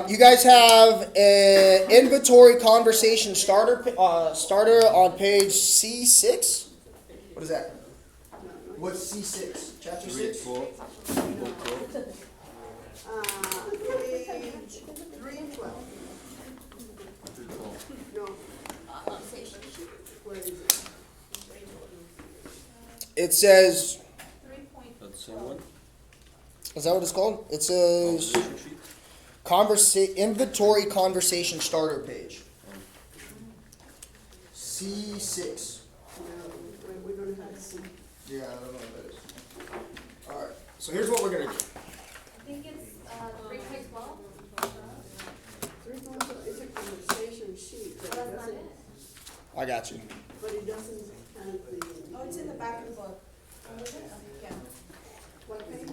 You guys have an inventory conversation starter on page C6. What is that? What's C6? Chapter 6? Page 312. No, where is it? It says, That's the same one? is that what it's called? It says Conversation sheet? inventory conversation starter page. C6. No, we don't have C. Yeah, I don't know what that is. Alright, so here's what we're gonna do. I think it's, 3.12. 312 is a conversation sheet, but it That's not doesn't, it. I got you. but it doesn't have the. Oh, it's in the back of the book. Yeah, What page?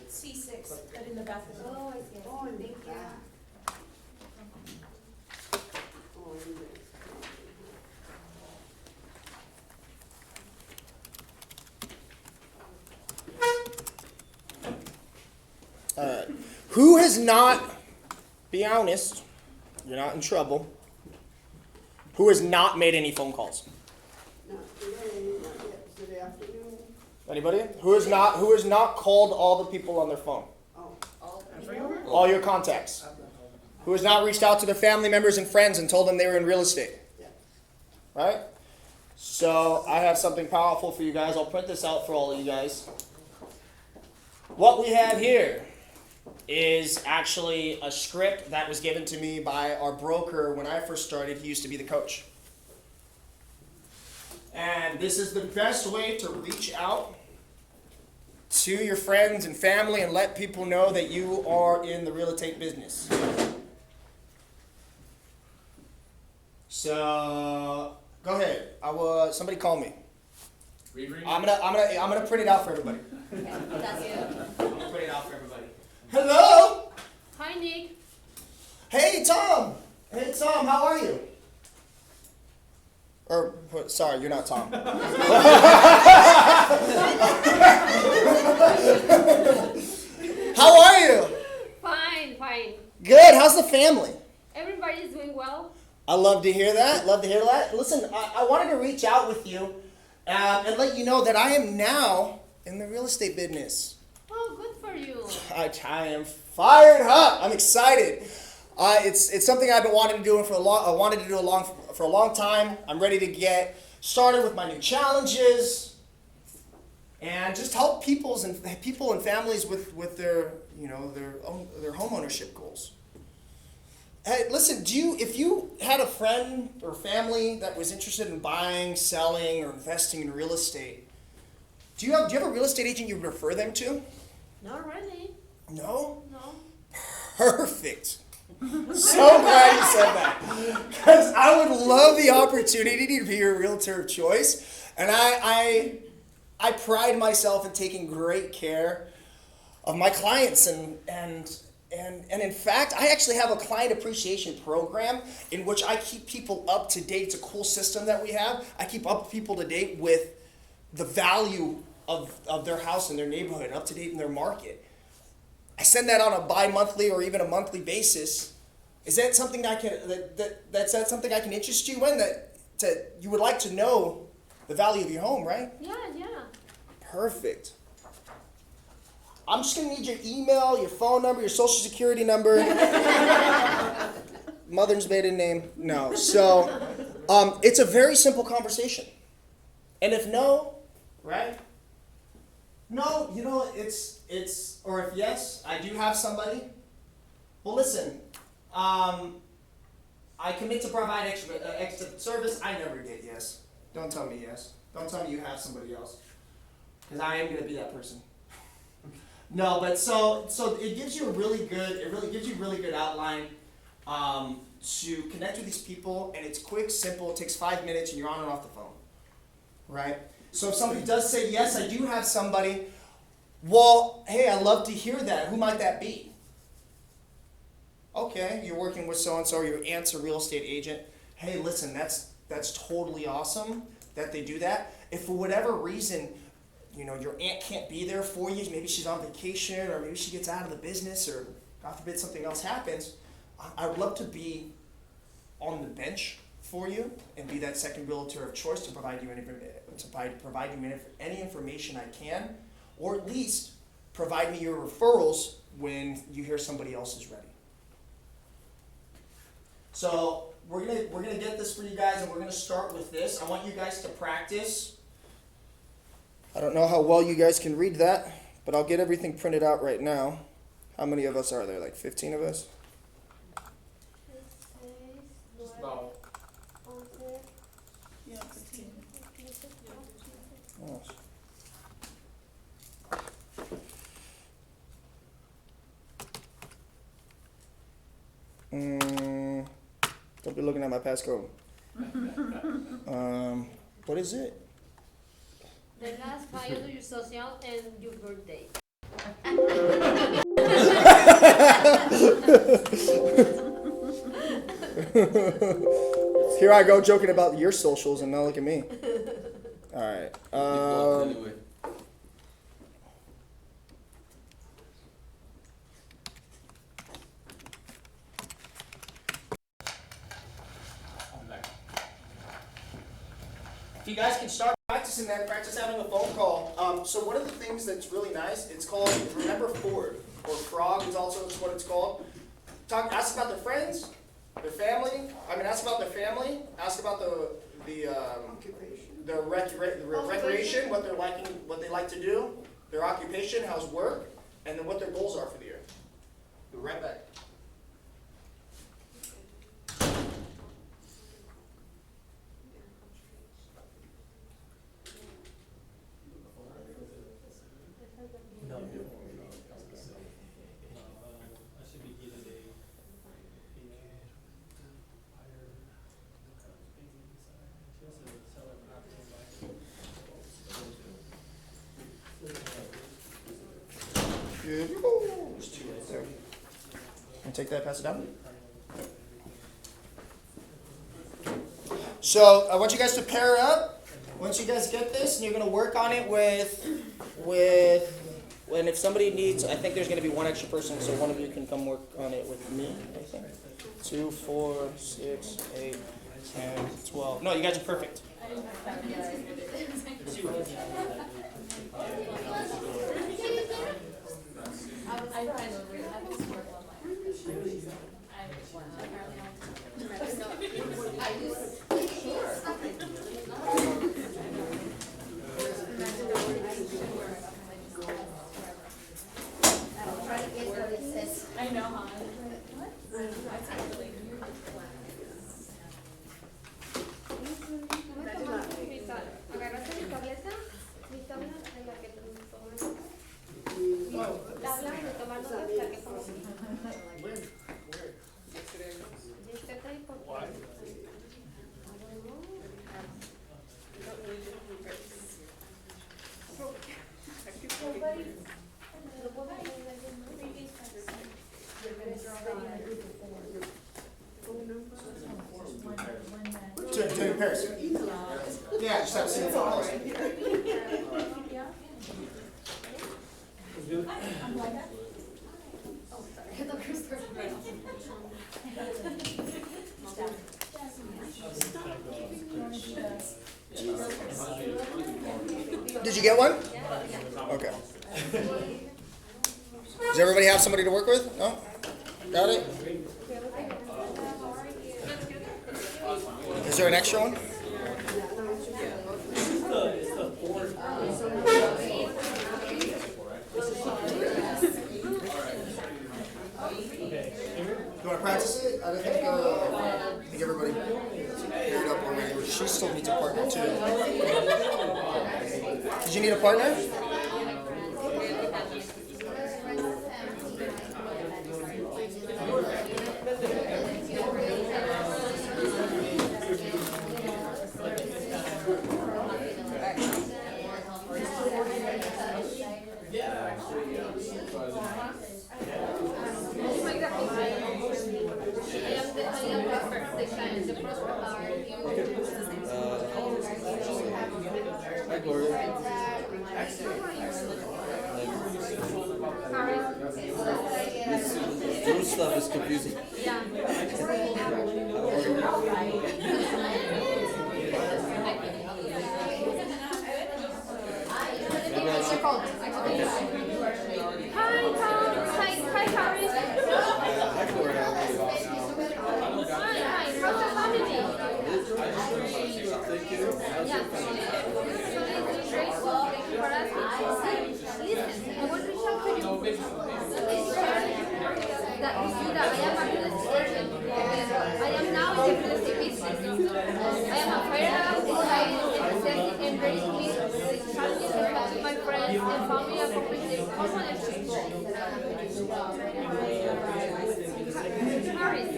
C6, but in the back of the book. Oh, I see. Oh, in the Thank you. back. Oh, in there. Alright. Who has not, be honest, you're not in trouble, who has not made any phone calls? Not today, not yet, today afternoon. Anybody? Who has not called all the people on their phone? Oh, All your contacts? Who has not reached out to their family members and friends and told them they were in real estate? yeah. Right? So I have something powerful for you guys. I'll print this out for all of you guys. What we have here is actually a script that was given to me by our broker when I first started. He used to be the coach. And this is the best way to reach out to your friends and family and let people know that you are in the real estate business. So go ahead. Somebody call me. Read. I'm gonna print it out for everybody. That's it. I'm gonna print it out for everybody. Hello. Hi, Nick. Hey Tom. Hey Tom, how are you? Or sorry, you're not Tom. How are you? Fine, fine. Good. How's the family? Everybody's doing well. I love to hear that. Love to hear that. Listen, I wanted to reach out with you and let you know that I am now in the real estate business. Oh, good for you. I am fired up. I'm excited. It's something I've been wanting to do for a long time. I'm ready to get started with my new challenges. and just help people and families with their their home ownership goals. Hey, listen, if you had a friend or family that was interested in buying, selling, or investing in real estate, do you have a real estate agent you would refer them to? Not really. No? No. Perfect. So glad you said that. Because I would love the opportunity to be your realtor of choice. And I pride myself in taking great care of my clients. And in fact, I actually have a client appreciation program in which I keep people up to date. It's a cool system that we have. I keep people to date with the value of their house and their neighborhood, up to date in their market. I send that on a bi-monthly or even a monthly basis. Is that something that's something I can interest you in? That you would like to know the value of your home, right? Yeah, yeah. Perfect. I'm just gonna need your email, your phone number, your social security number, mother's maiden name. No. So it's a very simple conversation. And if no, right? No, it's or if yes, I do have somebody. Well, listen, I commit to provide extra service. I never get yes. Don't tell me yes. Don't tell me you have somebody else, because I am gonna be that person. No, but so it gives you really gives you a really good outline to connect with these people, and it's quick, simple. It takes 5 minutes, and you're on and off the phone, right? So if somebody does say yes, I do have somebody. Well, hey, I'd love to hear that. Who might that be? Okay, you're working with so and so. Your aunt's a real estate agent. Hey, listen, that's totally awesome that they do that. If for whatever reason, your aunt can't be there for you, maybe she's on vacation, or maybe she gets out of the business, or God forbid something else happens, I would love to be on the bench for you and be that second realtor of choice to provide you any information I can, or at least provide me your referrals when you hear somebody else is ready. So we're gonna get this for you guys, and we're gonna start with this. I want you guys to practice. I don't know how well you guys can read that, but I'll get everything printed out right now. How many of us are there? Like 15 of us? Just about. Yeah, 15. Oh. Don't be looking at my passcode. What is it? The last file of your social and your birthday. Here I go joking about your socials, and now look at me. All right. Anyway. If you guys can start practicing that, practice having a phone call. So one of the things that's really nice, it's called Remember Ford, or Frog is also what it's called. Ask about their friends, their family. Ask about their family. Ask about the recreation, what they're liking, what they like to do, their occupation, how's work, and then what their goals are for the year. Be right back. No. I should be getting a higher she also sell it Beautiful. There's two right there. And take that, pass it down. So I want you guys to pair up. Once you guys get this, and you're gonna work on it with when if somebody needs, I think there's gonna be one extra person, so one of you can come work on it with me. I think 2, 4, 6, 8, 10, 12. No, you guys are perfect. Hablamos de tomar notas para que como- When? Where? Y este trae porque- Why? To Paris. Yeah, just have to see the photos. Did you get one? Okay. Does everybody have somebody to work with? No? Got it? Is there an extra one? It's the fourth. Okay, here. You want to practice it? I think everybody paired up already. She still needs a partner too. Did you need a partner? Hi, Gloria. This Drew stuff is confusing. Hi, Tom. Hi, Harris. Hi, Gloria. Hi, how's the family? Thank you. How's Yeah. your family? So it's great. Well, thank you for asking. Listen, I want to reach out to you. That is you that I am a real estate agent. I am now in the real estate business. I am afraid of excited and ready to meet with challenges and help with my friends and family accomplish their homeownership goals. Harris,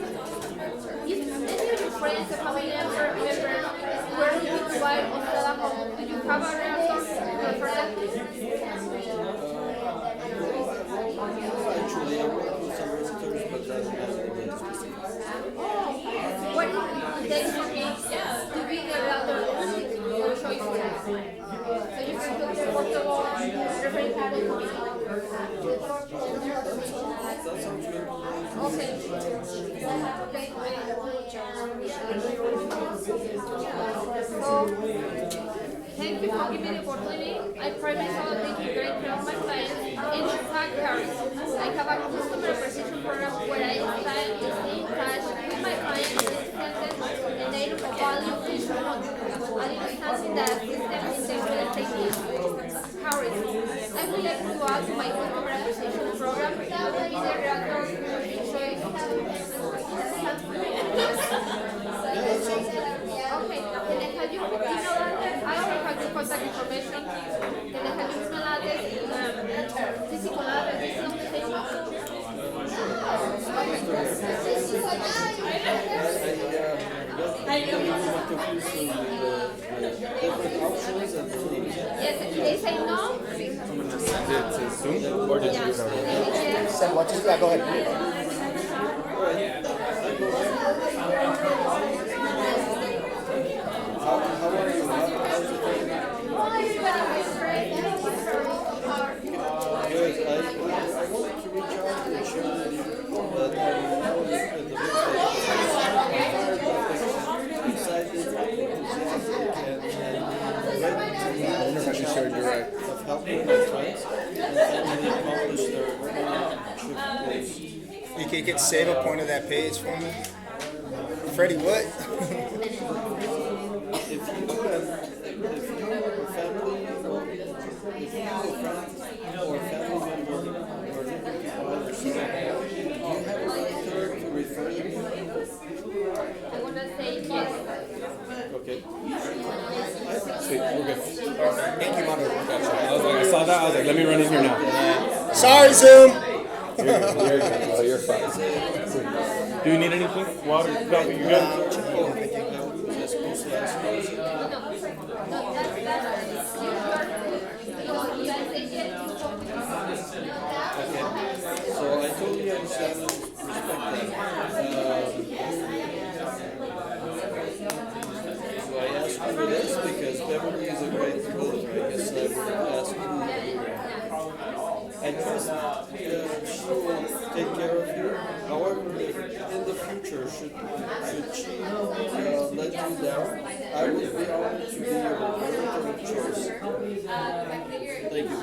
if any of your friends or family member were looking to buy or sell a home, do you have a realtor for that? Actually, I work with some realtors, but that's not really specific. What it takes for me to be the realtor your choice today. So you can look at what the law referring to me. That sounds good. Okay. So, thank you for giving me the opportunity. I promise I will take great care of my clients. And in fact, Harris, I have a customer acquisition program where I stay in touch with my clients and they look value to each one. I understand that system in the real estate industry. Harris, I would like to add to my customer acquisition program to be the realtor choice. Okay, can I have your email address? I already have your contact information. Can I have your email address? Physical address, not the same. I'm confused with the different options and Yes, they say no. Zoom, or did you do it already? Yes. Send what? Yeah, go ahead. how are you? How's it going? Good. I wanted to reach out and share with you that I'm now in the excited, enthusiastic, and ready to I wonder if I should share it direct. of helping my friends and family accomplish their trip goals. You could save a point of that page for me. Freddie, what? If you have a family, if you have a friend or family member or looking to buy or sell, do you have a realtor to refer them to? I want to say yes. Okay. Sweet, we're good. Thank you, Manu. Gotcha. I was like, I saw that. I was like, let me run in here now. So Sorry, Zoom. Oh, you're fine. Do you need anything? Water? No, you good? No, that's So I totally understand and respect that. So I asked you this because Beverly is a great realtor. I guess I would ask you. I trust she will take care of you. However, if in the future should she let you down, I would be honored to be your realtor of choice. Thank you.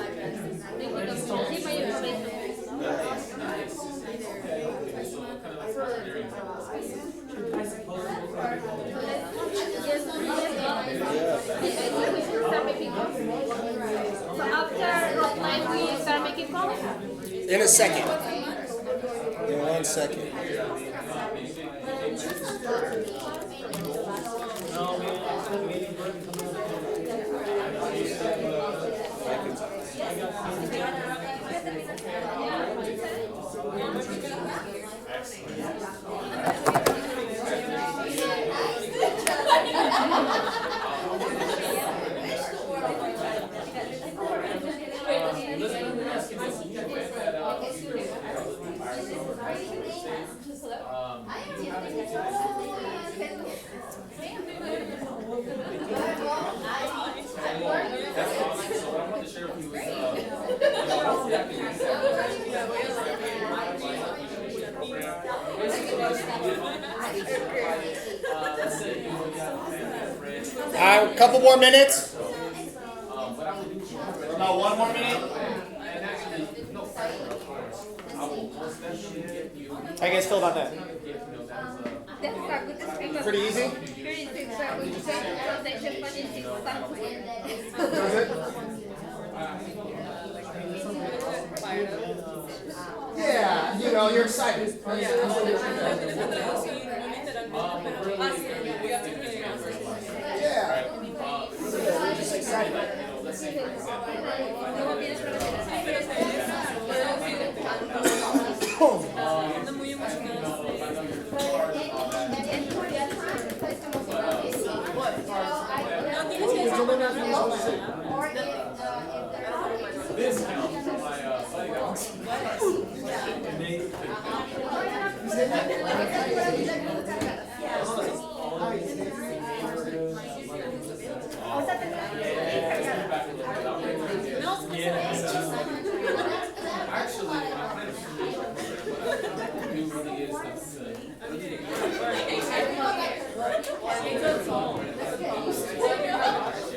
So after Rockline, we start making calls? In a second. In 1 second. A couple more minutes. About 1 more minute. How you guys feel about that? Pretty easy? Yeah, you know, you're excited. Yeah. We're just excited.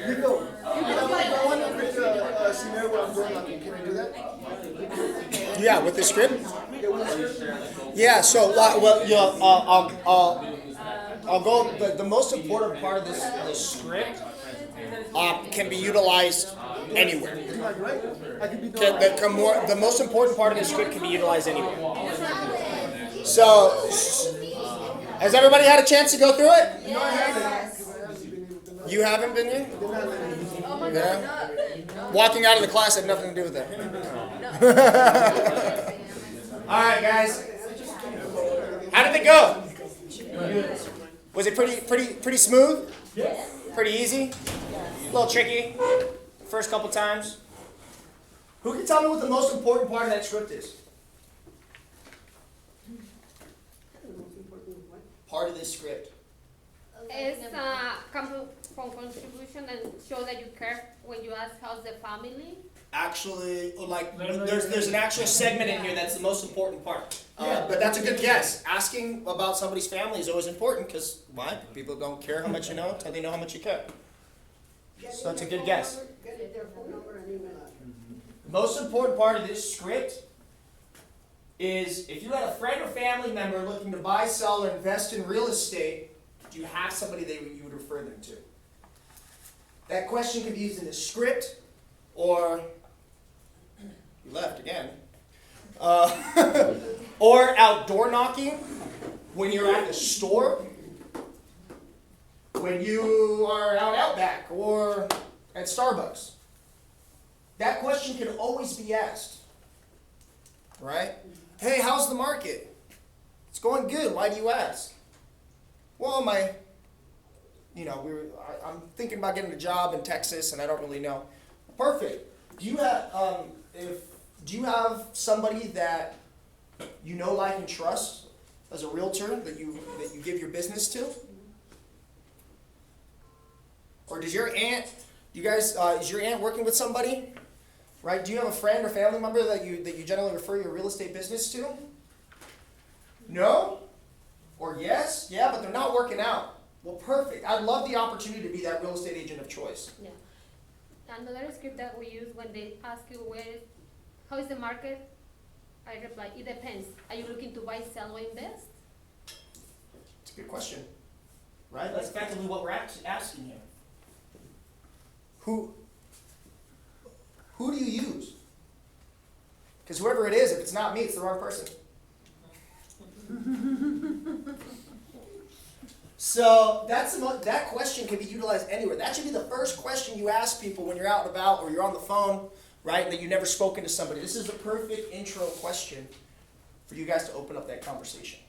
Nikko, I want to create a scenario where I'm going on. Can I do that? Yeah, with the script? Yeah, so, well, I'll go, the most important part of this script can be utilized anywhere. The most important part of the script can be utilized anywhere. So, has everybody had a chance to go through it? No, I haven't. You haven't been here? Yeah. Walking out of the class had nothing to do with that. All right, guys. How did it go? Was it pretty smooth? Yes. Pretty easy? A little tricky. First couple times. Who can tell me what the most important part of that script is? Part of this script. It's contribution and show that you care when you ask how's the family. Actually, like, there's an actual segment in here that's the most important part. But that's a good guess. Asking about somebody's family is always important because why? People don't care how much you know until they know how much you care. So that's a good guess. Get their phone number and email address. The most important part of this script is if you had a friend or family member looking to buy, sell, or invest in real estate, do you have somebody you would refer them to? That question could be used in the script, or you left again, or outdoor knocking when you're at the store, when you are out back or at Starbucks. That question can always be asked. right? Hey, how's the market? It's going good. Why do you ask? Well, I'm thinking about getting a job in Texas, and I don't really know. Perfect. Do you have somebody that you know, like, and trust as a realtor that you give your business to? Or does your aunt? Is your aunt working with somebody? Right? Do you have a friend or family member that you generally refer your real estate business to? No? Or yes? Yeah, but they're not working out. Well, perfect. I'd love the opportunity to be that real estate agent of choice. Yeah. Another script that we use when they ask you how is the market, I reply, it depends. Are you looking to buy, sell, or invest? It's a good question. Right? That's effectively what we're asking here. Who do you use? Because whoever it is, if it's not me, it's the wrong person. So that question can be utilized anywhere. That should be the first question you ask people when you're out and about or you're on the phone, right, that you've never spoken to somebody. This is the perfect intro question for you guys to open up that conversation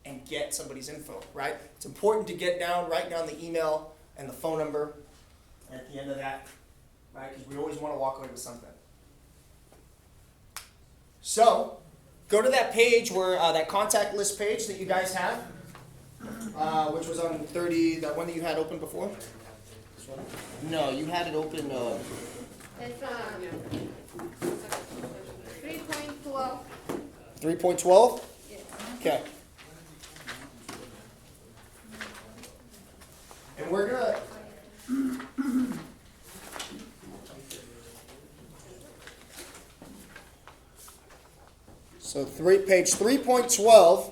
and get somebody's info, right? It's important to write down the email and the phone number at the end of that, right, because we always want to walk away with something. So, go to that page where, that contact list page that you guys have, which was on 30, that one that you had open before? This one? No, you had it open, It's 3.12. 3.12? Yes. Okay. And we're gonna, so page 3.12.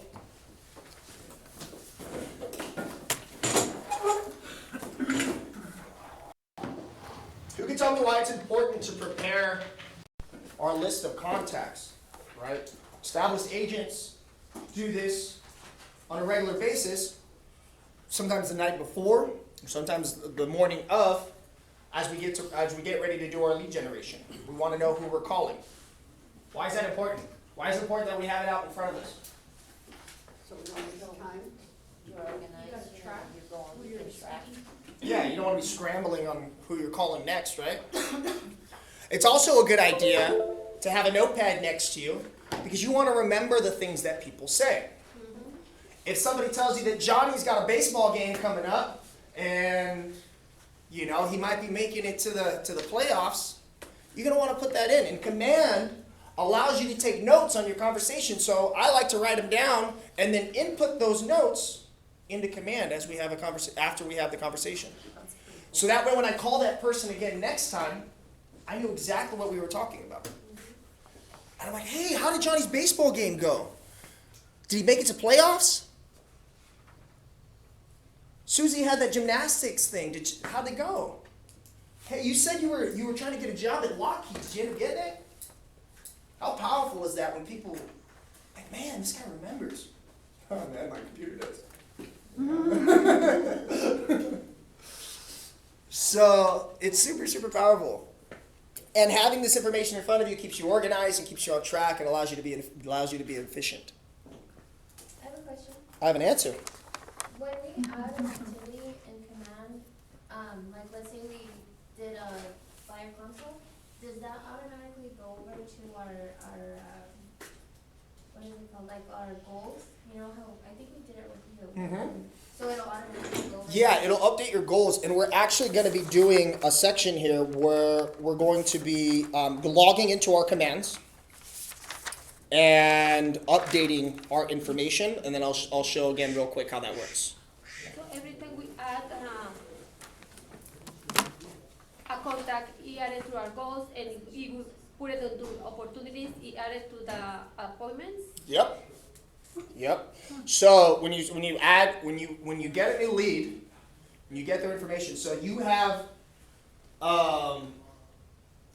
Who can tell me why it's important to prepare our list of contacts, right? Established agents do this on a regular basis, sometimes the night before, or sometimes the morning of, as we get ready to do our lead generation. We want to know who we're calling. Why is that important? Why is it important that we have it out in front of us? So we don't waste time. You're organized, you're going, you can track. Yeah, you don't want to be scrambling on who you're calling next, right? It's also a good idea to have a notepad next to you because you want to remember the things that people say. If somebody tells you that Johnny's got a baseball game coming up and he might be making it to the playoffs, you're going to want to put that in. And command allows you to take notes on your conversation. So I like to write them down and then input those notes into command as we have after we have the conversation. So that way when I call that person again next time, I knew exactly what we were talking about. And I'm like, hey, how did Johnny's baseball game go? Did he make it to playoffs? Susie had that gymnastics thing. How'd it go? Hey, you said you were trying to get a job at Lockheed. Did you end up getting it? How powerful is that when people, like, man, this guy remembers. Oh man, my computer does. So it's super, super powerful. And having this information in front of you keeps you organized and keeps you on track and allows you to be efficient. I have a question. I have an answer. When we add an activity in command, like let's say we did a buyer console, does that automatically go over to our what is it called, like our goals? You know how, I think we did it with you. Mm-hmm. So it'll automatically go over. Yeah, it'll update your goals, and we're actually going to be doing a section here where we're going to be logging into our commands and updating our information, and then I'll show again real quick how that works. So every time we add a contact, he added to our goals, and he will put it into opportunities, he added to the appointments. Yep. So when you get a new lead, when you get their information, so you have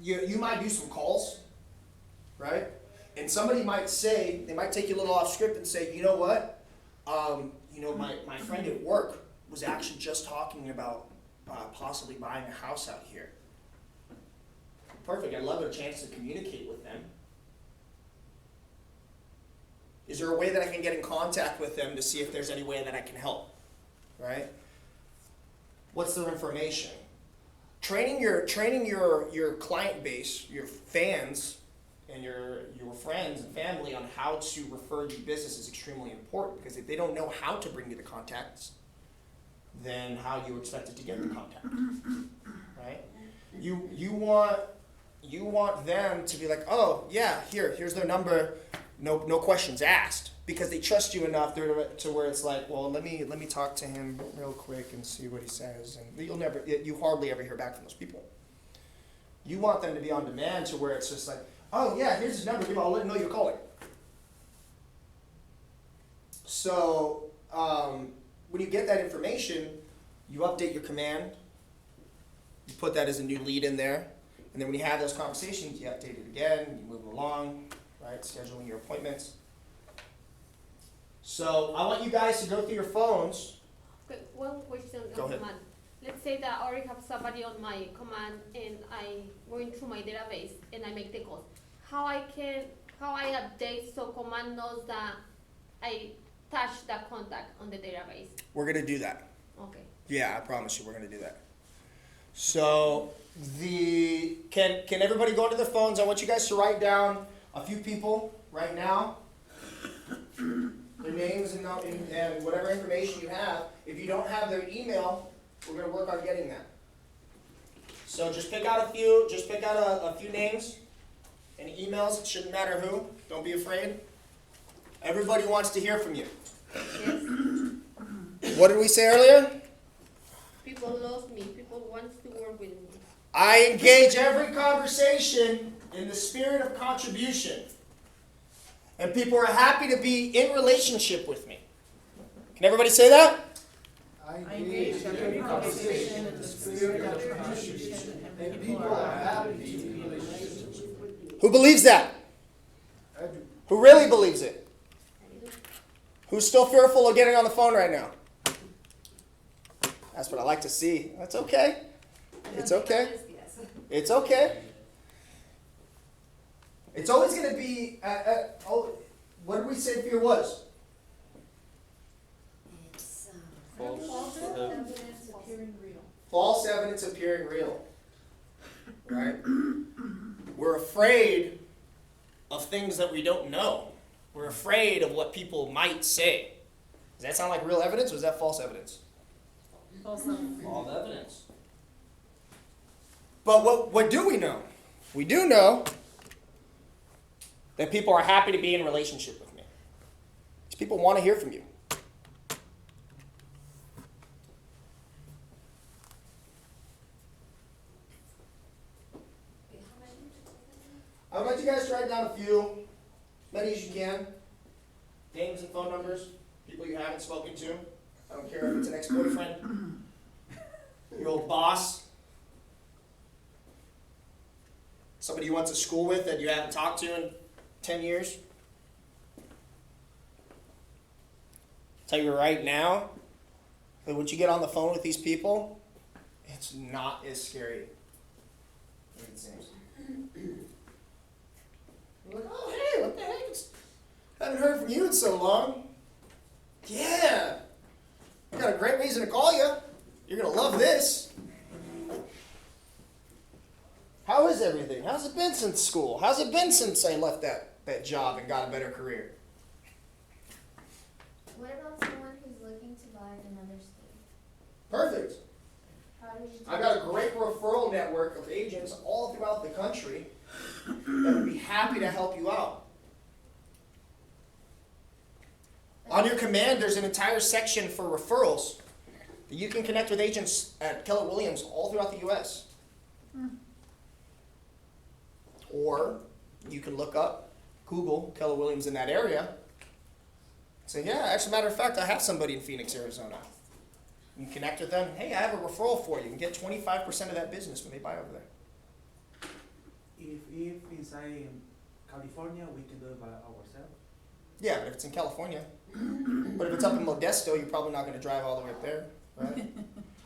you might do some calls, right? And somebody might say, they might take you a little off script and say, you know what? My friend at work was actually just talking about possibly buying a house out here. Perfect. I'd love a chance to communicate with them. Is there a way that I can get in contact with them to see if there's any way that I can help? Right? What's their information? Training your client base, your fans, and your friends and family on how to refer you business is extremely important, because if they don't know how to bring you the contacts, then how do you expect it to get the contact? Right? You want them to be like, oh yeah, here's their number, no questions asked, because they trust you enough to where it's like, well, let me talk to him real quick and see what he says, and you hardly ever hear back from those people. You want them to be on demand to where it's just like, oh yeah, here's his number, I'll let him know you're calling. So when you get that information, you update your command, you put that as a new lead in there, and then when you have those conversations, you update it again, you move along, right, scheduling your appointments. So I want you guys to go through your phones. Okay, one question Go on ahead. command. Let's say that I already have somebody on my command and I going through my database and I make the calls. How I update so command knows that I touch that contact on the database? We're gonna do that. Okay. Yeah, I promise you, we're gonna do that. So can everybody go into their phones? I want you guys to write down a few people right now, their names and whatever information you have. If you don't have their email, we're gonna work on getting that. So just pick out a few. Just pick out a few names and emails. It shouldn't matter who. Don't be afraid. Everybody wants to hear from you. Yes. What did we say earlier? People love me. People want to work with me. I engage every conversation in the spirit of contribution. And people are happy to be in relationship with me. Can everybody say that? I engage in every conversation in the spirit of contribution, and people are happy to be in relationship. Who believes that? I do. Who really believes it? Who's still fearful of getting on the phone right now? That's what I like to see. That's okay. It's okay. It's okay. It's always going to be, what did we say fear was? It's, False. evidence appearing real. False evidence appearing real. Right? We're afraid of things that we don't know. We're afraid of what people might say. Does that sound like real evidence, or is that false evidence? False evidence. But what do we know? We do know that people are happy to be in a relationship with me. These people want to hear from you. I would like you guys to write down a few, as many as you can. Names and phone numbers, people you haven't spoken to. I don't care if it's an ex-boyfriend, your old boss, somebody you went to school with that you haven't talked to in 10 years. Tell you right now that once you get on the phone with these people, it's not as scary as it seems. You're like, oh hey, what the heck? Haven't heard from you in so long. Yeah, I got a great reason to call you. You're gonna love this. How is everything? How's it been since school? How's it been since I left that job and got a better career? What about someone who's looking to buy in another state? Perfect. How do you do I've got a great referral network of agents all throughout the country that would be happy to help you out. On your command, there's an entire section for referrals that you can connect with agents at Keller Williams all throughout the U.S. Or you can look up, Google Keller Williams in that area. Say, yeah, as a matter of fact, I have somebody in Phoenix, Arizona. You can connect with them. Hey, I have a referral for you. You can get 25% of that business when they buy over there. If inside California, we can do it by ourselves. Yeah, but if it's in California. But if it's up in Modesto, you're probably not going to drive all the way up there, right?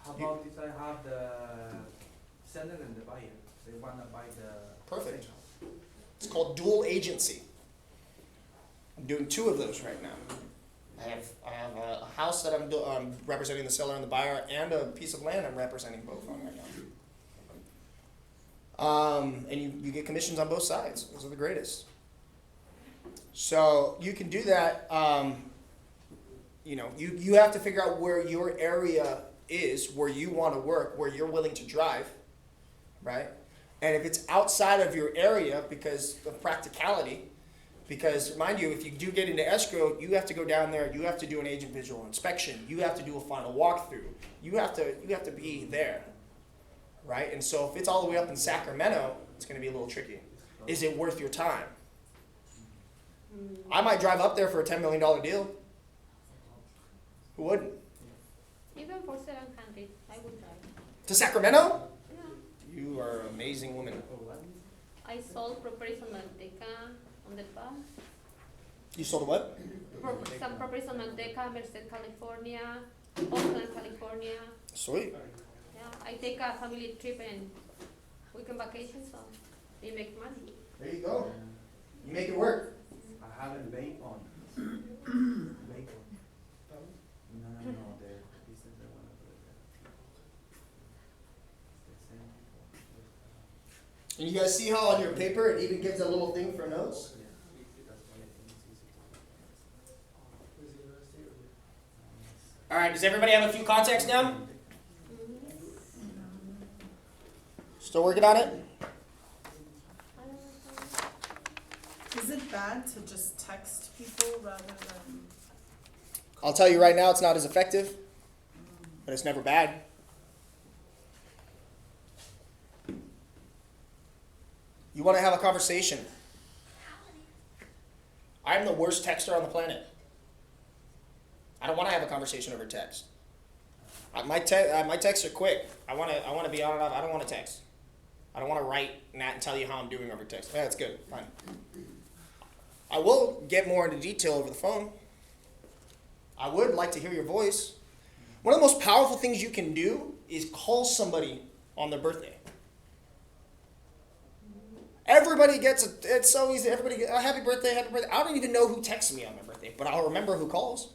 How about if I have the seller and the buyer? They want to buy the Perfect. It's called dual agency. doing 2 of those right now. I have a house that I'm representing the seller and the buyer, and a piece of land I'm representing both on right now. And you get commissions on both sides. Those are the greatest. So you can do that. You have to figure out where your area is, where you want to work, where you're willing to drive, right? And if it's outside of your area because of practicality, because mind you, if you do get into escrow, you have to go down there, you have to do an agent visual inspection, you have to do a final walkthrough, you have to be there, right? And so if it's all the way up in Sacramento, it's going to be a little tricky. Is it worth your time? I might drive up there for a $10 million deal. Who wouldn't? Even for 700, I would drive. To Sacramento? Yeah. You are an amazing woman. I sold properties on Manteca, on the past. You sold a what? Some properties on Manteca, Merced, California, Oakland, California. Sweet. Yeah, I take a family trip and weekend vacation, so they make money. There you go. You make it work. I haven't bacon. Bacon. No, there. This is the one I put there. It's the same people. And you guys see how on your paper it even gives a little thing for notes? All right, does everybody have a few contacts now? Still working on it? Is it bad to just text people rather than? I'll tell you right now, it's not as effective, but it's never bad. You want to have a conversation. I'm the worst texter on the planet. I don't want to have a conversation over text. My texts are quick. I want to be on and off. I don't want to text. I don't want to write and tell you how I'm doing over text. Yeah, that's good. Fine. I will get more into detail over the phone. I would like to hear your voice. One of the most powerful things you can do is call somebody on their birthday. Everybody gets it. It's so easy. Everybody gets, happy birthday, happy birthday. I don't even know who texts me on my birthday, but I'll remember who calls.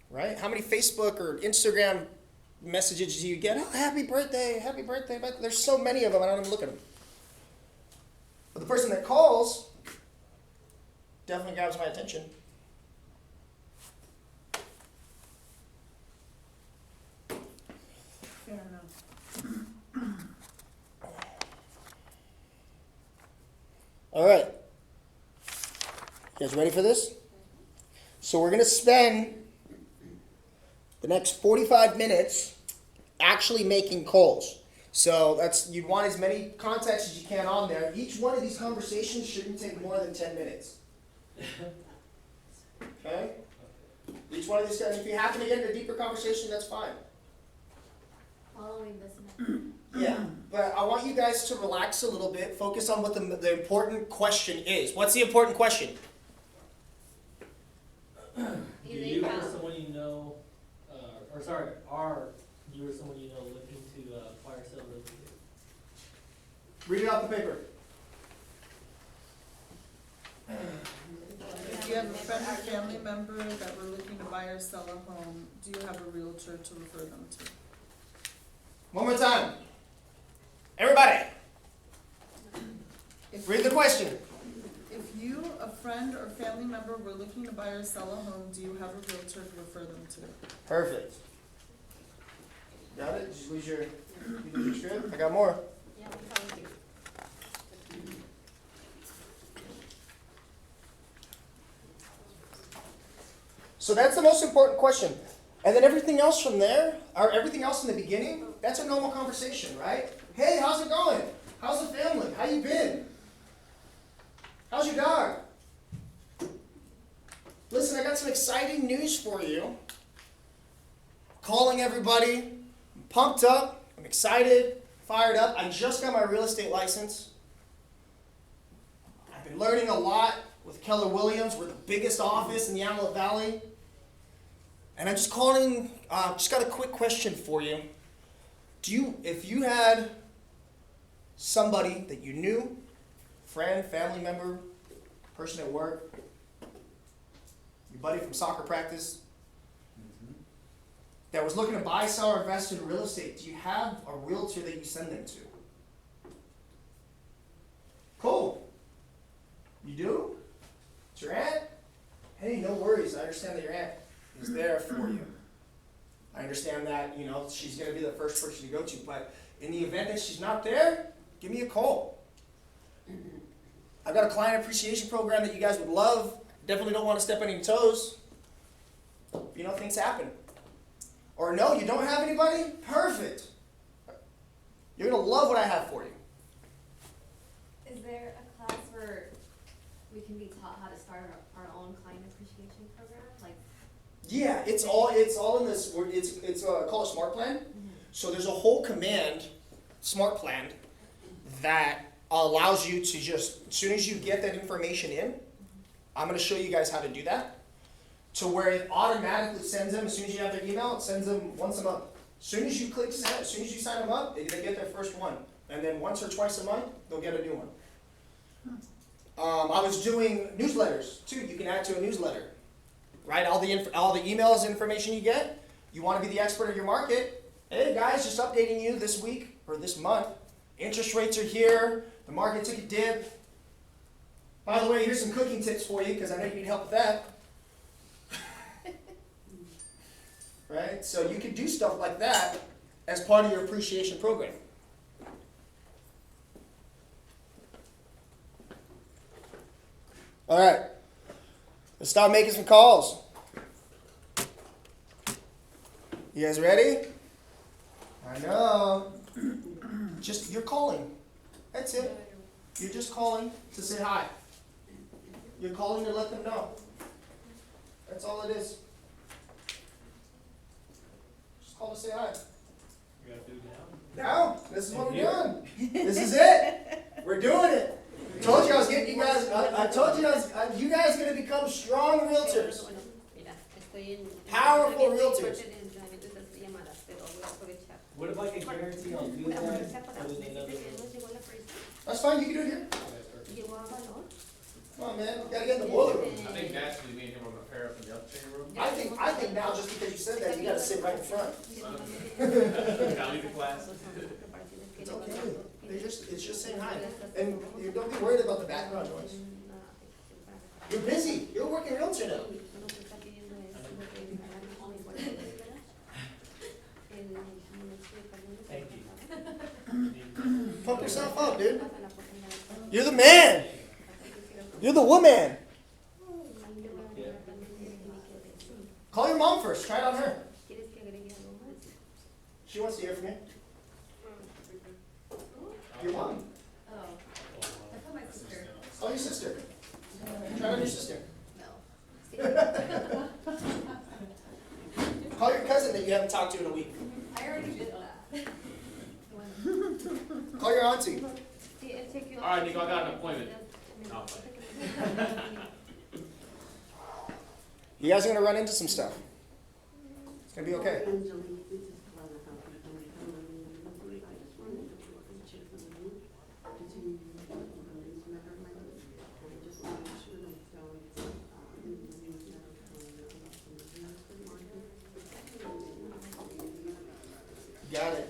Right? How many Facebook or Instagram messages do you get? Oh, happy birthday, happy birthday. There's so many of them, I don't even look at them. But the person that calls definitely grabs my attention. Fair enough. All right. You guys ready for this? So we're going to spend the next 45 minutes actually making calls. So you'd want as many contacts as you can on there. Each one of these conversations shouldn't take more than 10 minutes. Okay? Each one of these guys, if you happen to get into a deeper conversation, that's fine. Following business. Yeah, but I want you guys to relax a little bit, focus on what the important question is. What's the important question? Do you or someone you know, are you or someone you know looking to acquire, sell real estate? Read it off the paper. If you have a friend or family member that were looking to buy or sell a home, do you have a realtor to refer them to? One more time. Everybody, read the question. If you, a friend or family member were looking to buy or sell a home, do you have a realtor to refer them to? Perfect. Got it? Did you lose your script? I got more. Yeah, we found you. So that's the most important question. And then everything else from there, or everything else in the beginning, that's a normal conversation, right? Hey, how's it going? How's the family? How you been? How's your dog? Listen, I got some exciting news for you. Calling everybody. I'm pumped up. I'm excited, fired up. I just got my real estate license. I've been learning a lot with Keller Williams. We're the biggest office in the Antelope Valley. And I'm just calling, just got a quick question for you. If you had somebody that you knew, friend, family member, person at work, your buddy from soccer practice, that was looking to buy, sell, or invest in real estate, do you have a realtor that you send them to? Cool. You do? It's your aunt? Hey, no worries. I understand that your aunt is there for you. I understand that, you know, she's going to be the first person to go to, but in the event that she's not there, give me a call. I've got a client appreciation program that you guys would love. Definitely don't want to step on any toes. You know, things happen. Or no, you don't have anybody? Perfect. You're going to love what I have for you. Is there a class where we can be taught how to start our own client appreciation program? Like, Yeah, it's all in this. It's called a smart plan. So there's a whole command, smart plan, that allows you to just, as soon as you get that information in, I'm going to show you guys how to do that, to where it automatically sends them, as soon as you have their email, it sends them once a month. As soon as you click send, as soon as you sign them up, they get their first one. And then once or twice a month, they'll get a new one. I was doing newsletters too. You can add to a newsletter, right? All the emails, information you get. You want to be the expert of your market. Hey guys, just updating you this week or this month. Interest rates are here. The market took a dip. By the way, here's some cooking tips for you because I know you need help with that. Right? So you can do stuff like that as part of your appreciation program. All right, let's start making some calls. You guys ready? I know. You're calling. That's it. You're just calling to say hi. You're calling to let them know. That's all it is. Just call to say hi. You gotta do it now. Now, this is what we're doing. This is it. We're doing it. I told you I was getting you guys. I told you you guys are going to become strong realtors. Powerful realtors. What if I can guarantee I'll do that other than another? That's fine. You can do it here. Come on, man. You got to get in the boiler room. I think naturally me and him are gonna pair up in the upstairs room. I think now, just because you said that, you got to sit right in front. Can I leave the class? It's okay. It's just saying hi. And you don't be worried about the background noise. You're busy. You're a working realtor now. Thank you. Pump yourself up, dude. You're the man. You're the woman. Call your mom first. Try it on her. She wants to hear from you. Your mom. oh, I call my sister. Call your sister. Try it on your sister. No. Call your cousin that you haven't talked to in a week. I already did that. Call your auntie. All right, Nikko, I got an appointment. No, I'm playing. You guys are going to run into some stuff. It's going to be okay. Got it.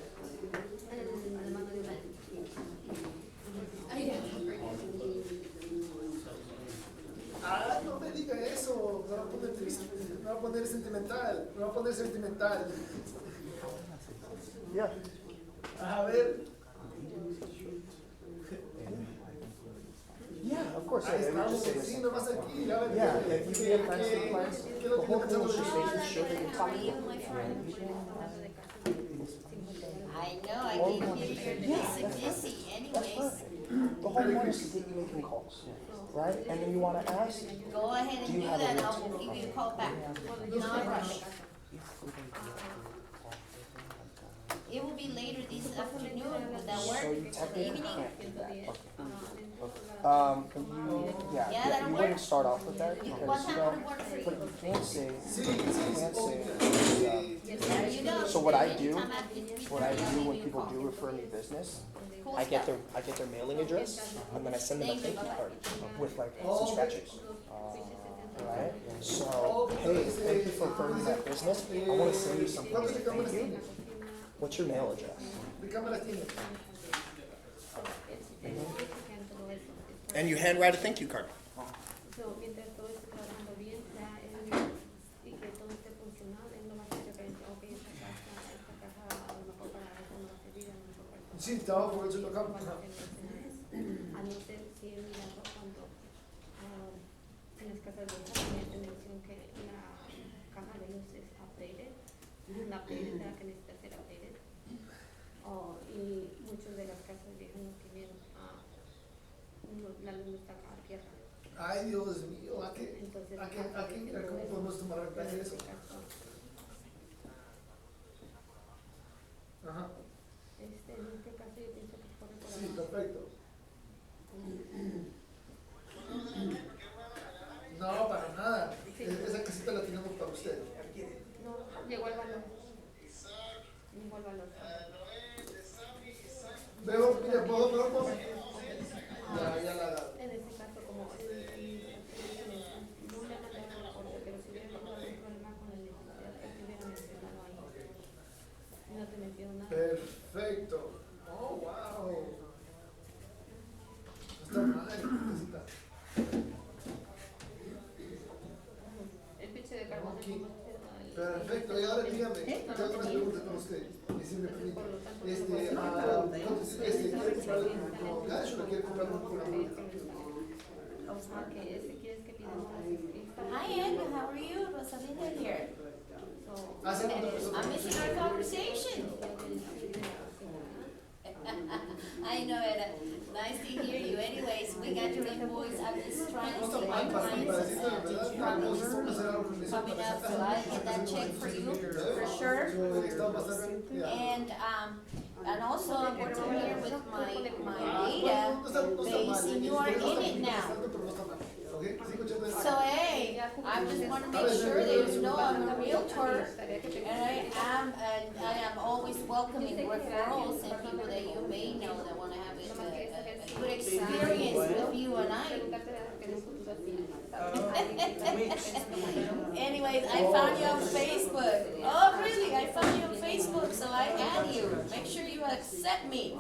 Ah, no me diga eso, me va a poner triste, me va a poner sentimental, me va a poner sentimental. Yeah. A ver. Yeah, of course. Ahí estamos, sí, nomás aquí, a ver. Yeah, if you get plans to ¿Qué plans, es the lo que whole me thing is pensamos just de making sure that you're talking. I know, I gave you your busy anyways. The whole point is to get you making calls, right? And then you want to ask, Go ahead and Do you do have a that, realtor? I'll give you a call back. No rush. It will be later this afternoon, would that so work? you technically Evening? can't do that. Yeah, Yeah, that'll you work. wouldn't start off with that What because you time would don't, it work for but you? you can't say, Sí, you sí, can't say, There you go. So what I do- Anytime after 3:30. what I do when people do refer me business. I get their mailing address, and then I send them a thank you card with like some scratches. Alright? So, hey, thank you for referring me that business. I want to send you something as a thank you. What's your mail address? And you handwrite a thank you card. So, mientras todo esté trabajando bien, ya y que todo esté funcional, él no va a hacer referencia, ok, esta caja a lo mejor para eso no va a servir, a lo mejor para eso. Sí, estaba por eso acá. A no ser si él mirando cuando en las casas de esa mención que la caja de luz es updated, la updated la que necesita ser updated. Y muchas de las casas viejas no tienen, la luz no está abierta. Ay, Dios mío, ¿a qué? Entonces, ¿A qué? Mira, ¿cómo podemos tomar ventaja de eso? Ajá. En este caso yo pienso que corre por Sí, abajo. perfecto. No, para nada. Esa casita la tenemos para usted. No, llegó al valor. Llegó al valor. Veo, mira, puedo. Ya la. En este caso, como no le ha mandado el reporte, pero si hubiera tenido algún problema con la electricidad, él te hubiera mencionado ahí. No te metieron nada. Perfecto. Oh, wow. Está madre, casita. El pinche de carbón Aquí. de Perfecto, y ahora dígame, tengo unas preguntas para usted. Y si me permite, ¿quiere comprarlo con cash o quiere comprarlo con que ese quieres que pidamos las inscritas. Hi, Andrew, how are you? Rosalinda here. ¿Hace cuánto empezó? I'm missing our conversation. I know it. Nice to hear you. Anyways, we got your invoice. I'm just trying to see my clients coming up, so I'll get that check for you for sure. And also I'm working here with my data base, and you are in it now. So hey, I just want to make sure that you know I'm a realtor, and I am always welcoming referrals and people that you may know that want to have a good experience with you and I. Anyways, I found you on Facebook. Oh, really? I found you on Facebook, so I add you. Make sure you accept me.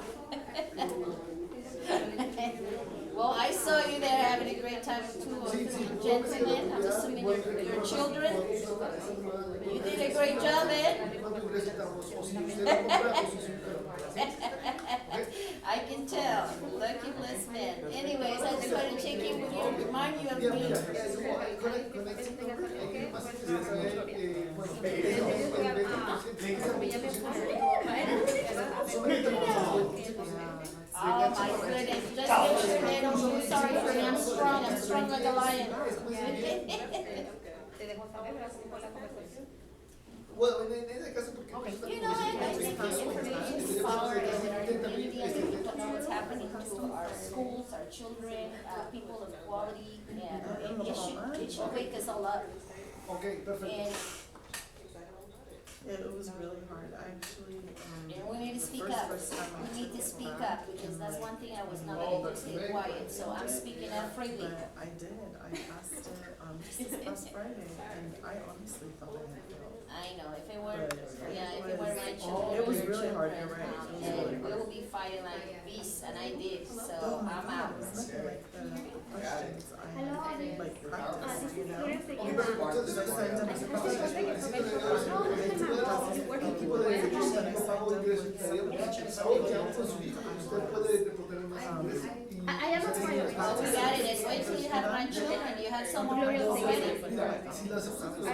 Well, I saw you there having a great time with two gentlemen. I'm assuming your children. You did a great job, Ed. I can tell. Lucky blessed man. Anyways, I just wanted to check in with you and remind you of me. Oh my goodness, just make sure they don't feel sorry for me. I'm strong like a lion. Bueno, en ese caso, porque You know, I think the information is power in our community, and we don't know what's happening to our schools, our children, people of quality, and it should wake us all up. Okay, perfect. And It was really hard, actually. And we need to the speak first- up. first time I We need took to it speak back, up, because that's and, one thing I was not Oh, able to that's stay great. quiet, so I'm speaking up freely. But I did, I passed it, just this past Friday, and I honestly thought I had failed. I know, if it were, But yeah, if it it were was- my children. it was your really hard, children, you're right, it was and really we hard. will be fighting like beasts, and I did, so Oh my I'm God, out. it was nothing like the questions I Hello, had, like practiced, you know? ¿Quieres seguir? Entonces, Because I done it before. I am a fire. Oh, we got it, and wait till you have my children, you have someone else already. I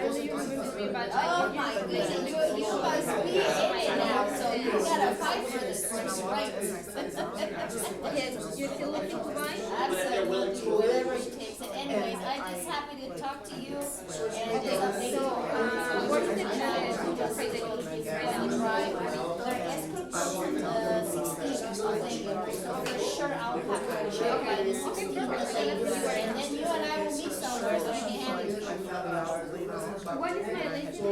don't think you're going to be bad. Oh my goodness, you must be in it now, so you gotta fight for this first right. Yes, you're still looking to buy? Absolutely, whatever it takes. And anyways, I'm just happy to talk to you and just update you. What is the challenge? Say that he's Family Drive, their escrow is 16 so for sure I'll have to check by the 16th and then you and I will meet somewhere so I can hand it to you. What is my link in the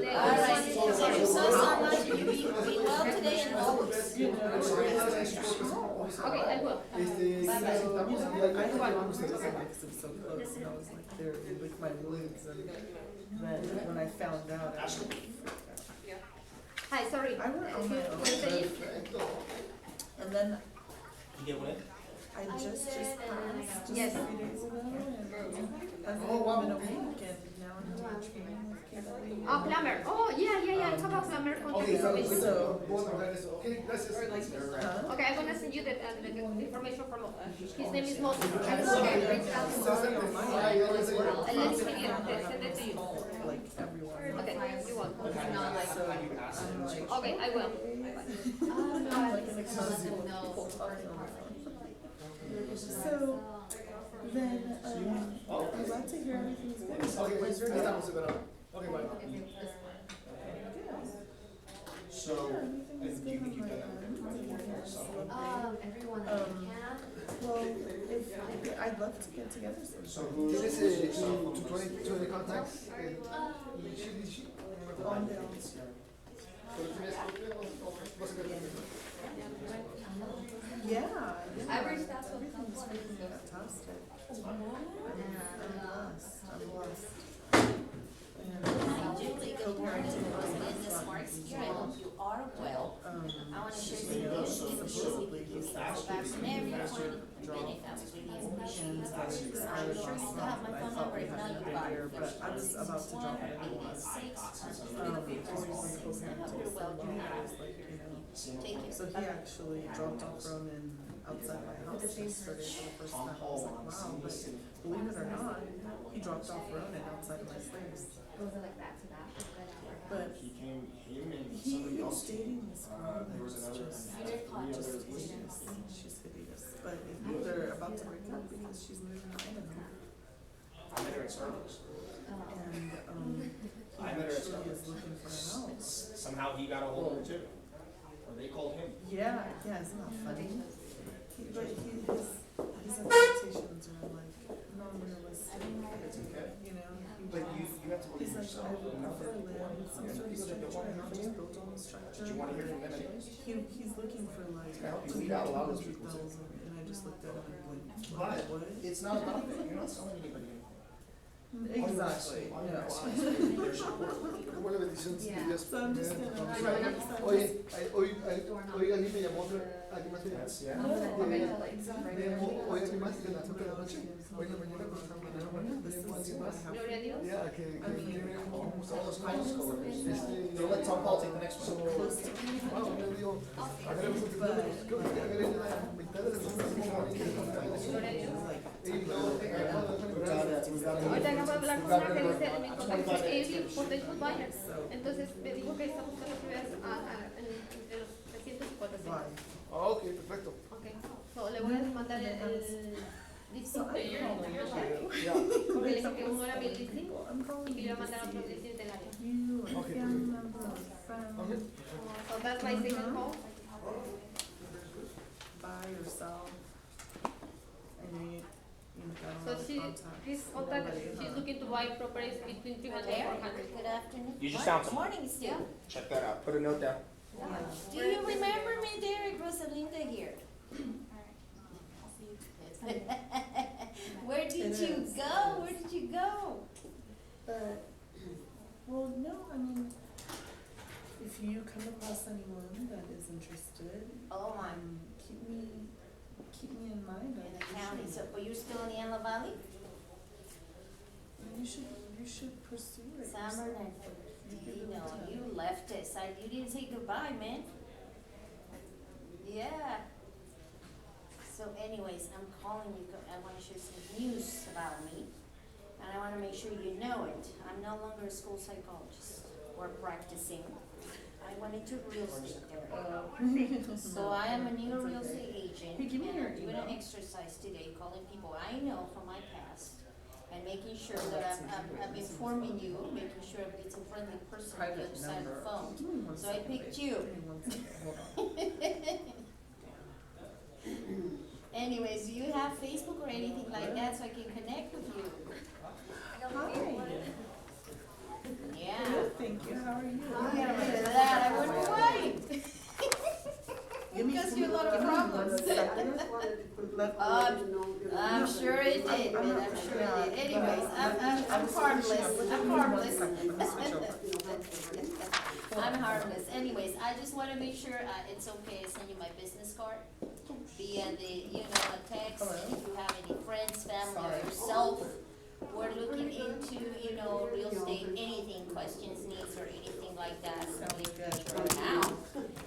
Alright, so it sounds like you be well today You know, Okay, I will. so, I had one because it was so close, and I was like, they're with my woods, and then when I found out, I was freaked out. Hi, sorry. I went on my own, Where's the- and then You get what? I just passed just Yes. a few days ago, and hasn't even been a week, and now I'm doing training with KWAV. Oh, plumber. Oh, yeah. Talk about plumber contact Okay, information. So- okay, gracias. Huh? Okay, I'm gonna send you the information from, his name is Moses. I Okay, saw okay, it reach out to him. on my end as well. And let's send it to you. Like everyone. Okay, you want. So I'm like, Okay, I will. I'm like an exhausted people talking on the phone. So then, I'm glad to hear everything's good. Okay, Where's your estamos separados. Okay, bye. So, Everything's good on my end. Everyone that can. Well, if, I'd love to get together soon. so who's, ¿Tienes to any contacts? She. On down. Yeah, I reached out to a everything's couple. freaking fantastic. I'm blessed, I'm blessed. And, Julie, good morning. In this Mark's here, I hope you are well. I want to share some news with you. supposedly he's Back from everyone, even if I was with you. I'm sure you still have my phone number, if not, you got it. but I was about to drop it anyway. You're well, take care. So he actually dropped off Ronan outside my house yesterday for the first time. I was like, wow, but believe it or not, he dropped off Ronan outside of my place. Was it like back to back? But he came, him and he somebody is else. dating this girl There was that's another, just three hideous. others. She's hideous, but they're about to break up because she's moving to Idaho. I met her at Starbucks. And, I met her at he actually is Starbucks. looking for a house. Somehow he got a hold of her too. Or they called him. Yeah, isn't that funny? His expectations are like non-realistic, you know? But you have to He's believe like, yourself. I prefer land with some sort of structure, and I'll just build on the structure. Did you wanna hear from them anyways? He's looking for like, Can I help you weed out a lot of those people? 200,000, and I just looked at him and went, But what? it's not about that. You're not selling anybody anything. Exactly, On your yeah. website, there's your work. Qué buena bendición de Yeah. Dios. So I'm just gonna. Oye, hoy alguien me llamó, alguien más me llamó. That's, yeah. Hoy alguien más de las 8 de la noche. Hoy en la mañana cuando estaba en la mañana, me llamó alguien más. Gloria a Dios. Ya, que tiene como usados They'll let Tom Paul take the next one. wow, yo digo, a ver, creo que a ver, en la mitad de Ahorita acabo de hablar con una que dice, mi contacto es Edwin, potential buyer. Entonces me dijo que está buscando que veas entre los 300 y 400. Ok, perfecto. Okay, so le voy a mandar el listing player, porque le dije que uno era mi listing y que le iba a mandar otro listing del área. You, a family member, or friend, So that's my second call. buy or sell. I know you've got a So lot of contacts. she's contact, Nobody, she's huh? looking to buy properties between 300 and 400. Good afternoon. You just found some. Morning still. Check that out. Put a note down. Yeah. Do you remember me, Derek? Rosalinda here. Where did It you is. go? Where did you go? But, well, no, I mean, if you come across anyone that is interested, Oh my, keep me in mind. in the county, so, but you're still in the Antelope Valley? You should pursue it. Summer, yourself. you know, you left it, so you didn't say goodbye, man. Yeah. So anyways, I'm calling you, I wanna share some news about me, and I wanna make sure you know it. I'm no longer a school psychologist or practicing. I went into real estate there. So I am a new real estate agent, Hey, give me and your I'm doing an email. exercise today, calling people I know from my past, and making sure that I'm informing you, making sure it's a friendly person on the Private other side of the number. phone. Give me one So I second, picked babe. you. Give me 1 second, hold on. Anyways, do you have Facebook or anything like that so I can connect with you? Hi. Yeah. Good, thank you, how are you? Look at that, I wouldn't wait. caused you a lot of problems. I'm sure it did, man, I'm sure it did. Anyways, I'm harmless, I'm harmless. I'm harmless. Anyways, I just wanna make sure, it's okay, I send you my business card via the, a text, and if you have any friends, family, or yourself, we're looking into, real estate, anything, questions, needs, or anything like that. So please reach out.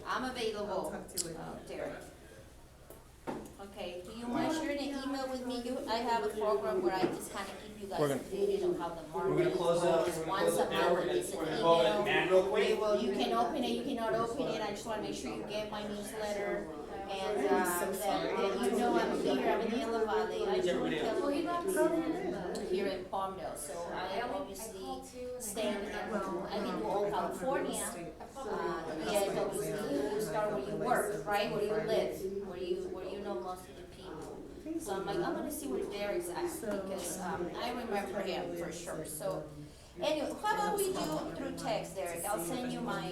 I'm available, Derek. Okay, do you mind sharing an email with me? I have a program where I just kind of keep you guys updated on how the market is. Once a month, it's an email. You can open it, you cannot open it. I just want to make sure you get my newsletter. And that you know I'm here, I'm in the Yellow Valley. I do here in Palmdale, so I obviously stay in, I can do all California. You start where you work, right, where you live, where you know most of the people. So I'm like, I'm gonna see where Derek's at, because I remember him for sure. So anyway, how about we do through text, Derek? I'll send you my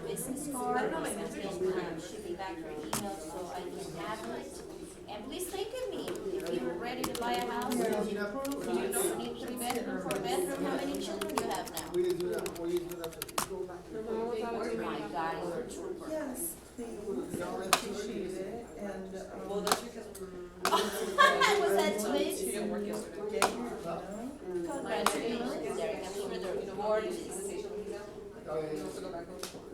business card, and then shoot me back your email so I can have it. And please think of me if you're ready to buy a house. You need 3 bedroom, 4 bedroom. How many children do you have now? Oh my God, you're a trooper. Yes, please. I appreciate it. And, I was that twins. Congratulations. Congratulations, Derek. I'm sure they're gorgeous.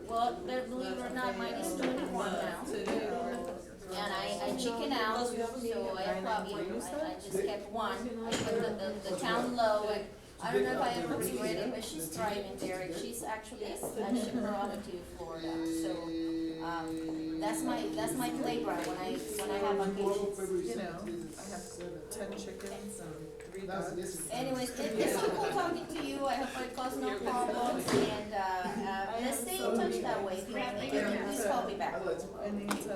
Well, believe it or not, mine is 21 now. And I chicken out, so I have probably, I just kept one. I put the town low, and I don't know if I ever regret it, but she's thriving, Derek. She's actually, I ship her on to Florida, so, that's my playground when I have vacations. I have 10 chickens and 3 dogs. Anyways, it's so cool talking to you. I hope it caused no problems, and, let's stay in touch that way. If you have anything, please call me back. I need to.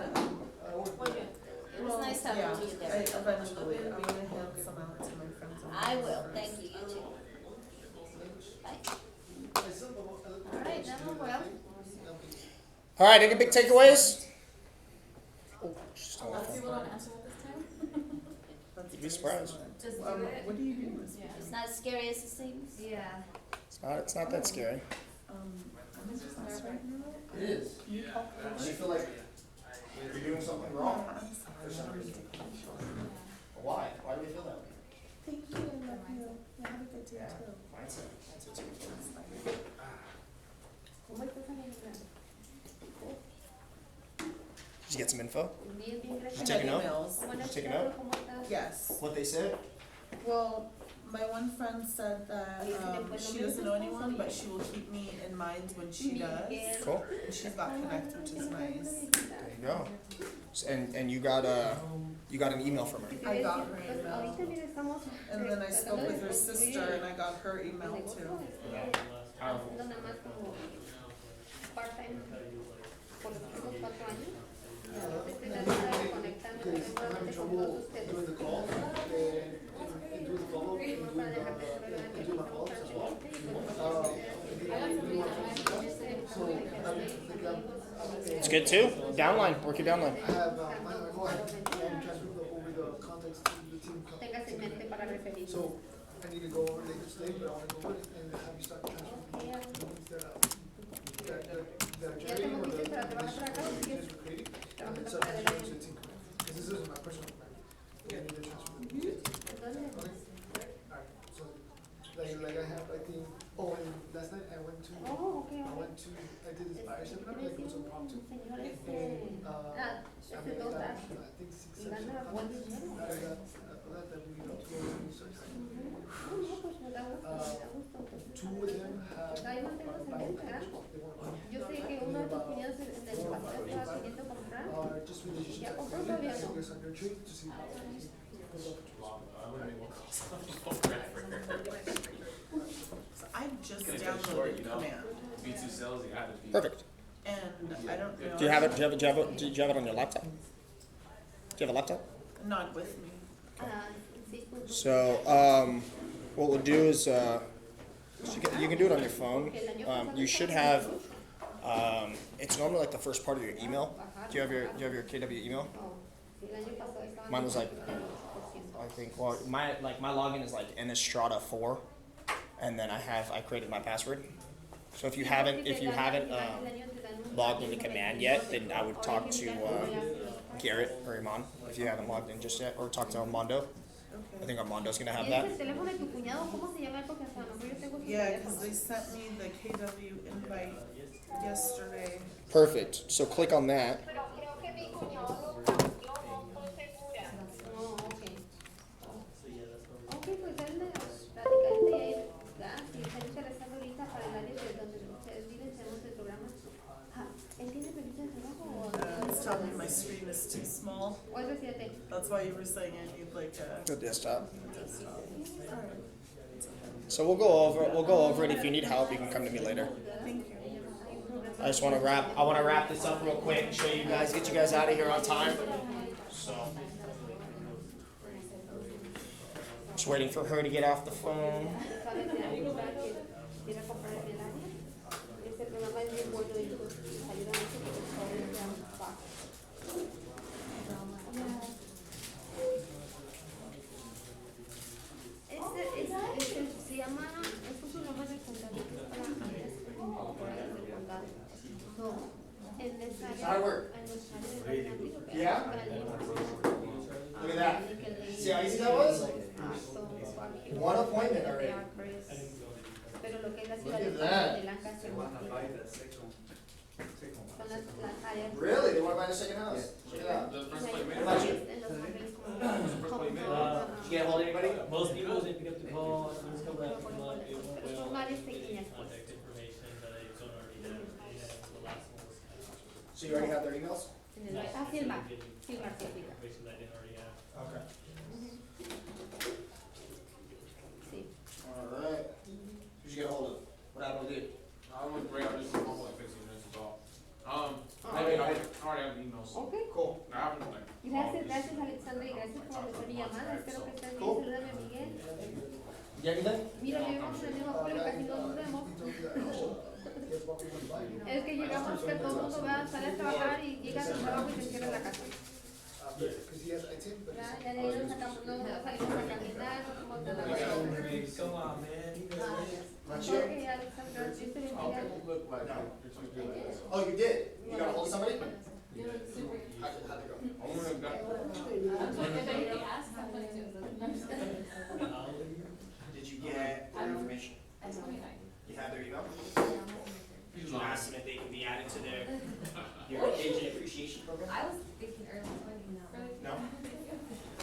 It was nice talking to you, Derek. Eventually, I'm gonna hand some out to my friends. I will, thank you, you too. Bye. Alright, that went well. All right, any big takeaways? Oh, she's still on the phone. want to answer at this time? You'd be surprised. Just do it. What do you do? It's not as scary as it seems. Yeah. It's not that scary. I'm just not right now. It is. You talk Do you feel like you're doing something wrong? For some reason. Why? Why do you feel that way? Thank you, I love you. Yeah, have a good day too. Mine's a too. Did you get some info? Bien, bien, Did gracias. you take a note? Emails. Did you take a note? ¿Cómo estás? Yes. What they said? Well, my one friend said that she doesn't know anyone, but she will keep me in mind when she does. Cool. And she's got Connect, which is nice. There you go. And you got an email from her. I got her email. And then I spoke with her sister and I got her email too. Haciendo nada más como part-time por los últimos 4 años. Y a veces estoy tratando de conectarme nuevamente con todos ustedes. Doing the calls and do the follow-up and do my follow-ups as well. It's good too. Downline. Work your downline. I have my call. I'm transferring over the contacts to the team. Tengas en mente para referir. So I need to go later today, but I want to go in and have you start transferring things that are generating or the images we're creating, and then start transferring to the team. Because this isn't my personal plan. I need to transfer them to the team. Okay? Alright, so like I have, I think, and last night I went to, I did this buyer seminar, like it was impromptu. And, I think 6 sessions. After that we got to go and research. 2 of them had Yo sé que uno de tus clientes en el pasado estaba queriendo comprar. just relationships. ¿Ya compró todavía no? Focus on nurturing to see how So I just Gonna cut it short, downloaded you know? Command. B2 sales, you gotta be. Perfect. And I don't know. Do you have it? Do you have it on your laptop? Do you have a laptop? Not with me. So what we'll do is you can do it on your phone. You should have It's normally like the first part of your email. Do you have your KW email? Mine was like, I think, well, my login is like Estrada 4, and then I created my password. So if you haven't logged into command yet, then I would talk to Garrett or Iman if you haven't logged in just yet, or talk to Armando. I think Armando's gonna have that. Yeah, because they sent me the KW invite yesterday. Perfect. So click on that. Ok, pues denme prácticamente ya está. Si está interesado ahorita para el área de donde ustedes viven, tenemos el programa. ¿Él tiene permiso de trabajo o It's telling me my screen is too small. o es residente? That's why you were saying I need like a The desktop. desktop. So we'll go over it. If you need help, you can come to me later. Thank you. I just want to wrap this up real quick, show you guys, get you guys out of here on time. So, just waiting for her to get off the phone. ¿Sabes de algún lugar que quiera comprar en el área? Este programa es bien bueno y nos ayuda mucho porque todo es bien fácil. Se llama, es un programa de contabilidad para áreas corporativas del condado. So, en esa área, How it work? en los áreas de Atlántico, que Yeah? para el Look at that. See how easy that was? One appointment already. Pero lo que es la ciudad Look at de that. de Lancaster, son las áreas. Really? They want to buy the second house? Check it out. The Y first hay plate otras made áreas en los papeles como- Did you get a hold of anybody? Most people they pick up the call, there's no that, Pero son áreas pequeñas, pues. contact information that I don't already have. The last one was kind of. So you already have their emails? En el- Ah, sí, el Mac. Sí, el Mac, sí, sí. Information that I didn't already have. Okay. Sí. Alright. Who'd you get a hold of? What happened with you? I was great, I just went home like 15 minutes ago. I already have the emails. Ok. Cool. I haven't like. Gracias, gracias Alexandra y gracias por recibir mi llamada. Espero que estés bien. Cool. Salúdame a Miguel. You get anything? Mira, vivimos en el mismo pueblo, casi no nos vemos. Es que llegamos que todo el mundo va, sale a trabajar y llega a su trabajo y se cierra en la casa. Because he has IT, but Ya de ahí nos sacamos, no salimos a caminar, no fuimos a la Come on, man. Not you? Ok, Alexandra, Dios te bendiga. Look like you're too good. Oh, you did? You got a hold of somebody? How'd it go? I wouldn't have got. Did you get their information? You have their email? Did you ask them if they can be added to your agent appreciation program? I was thinking early 20s. No?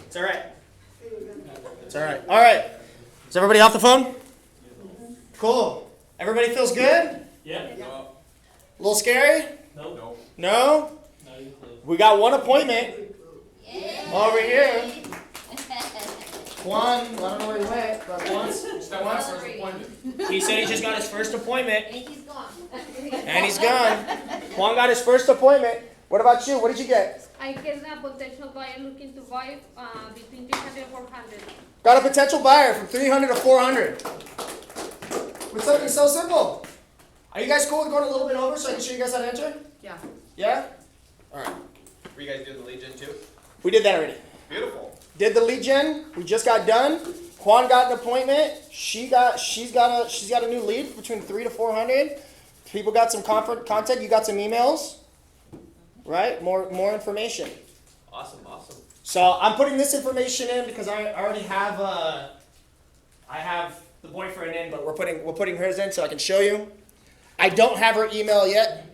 It's all right. It's all right. All right. Is everybody off the phone? Cool. Everybody feels good? Yeah? A little scary? Nope. No. No? Not even close. We got one appointment over here. Juan, I don't know where he went, but once Step my first appointment. he said he just got his first appointment And he's gone. and he's gone. Juan got his first appointment. What about you? What did you get? I get a potential buyer looking to buy between 300 and 400. Got a potential buyer from 300 to 400. With something so simple. Are you guys cool with going a little bit over so I can show you guys how to enter? Yeah. Yeah? All right. Were you guys doing the lead gen too? We did that already. Beautiful. Did the lead gen. We just got done. Juan got an appointment. She's got a new lead between 300 to 400. People got some content. You got some emails. Right? More information. Awesome, awesome. So I'm putting this information in because I already have I have the boyfriend in, but we're putting hers in so I can show you. I don't have her email yet,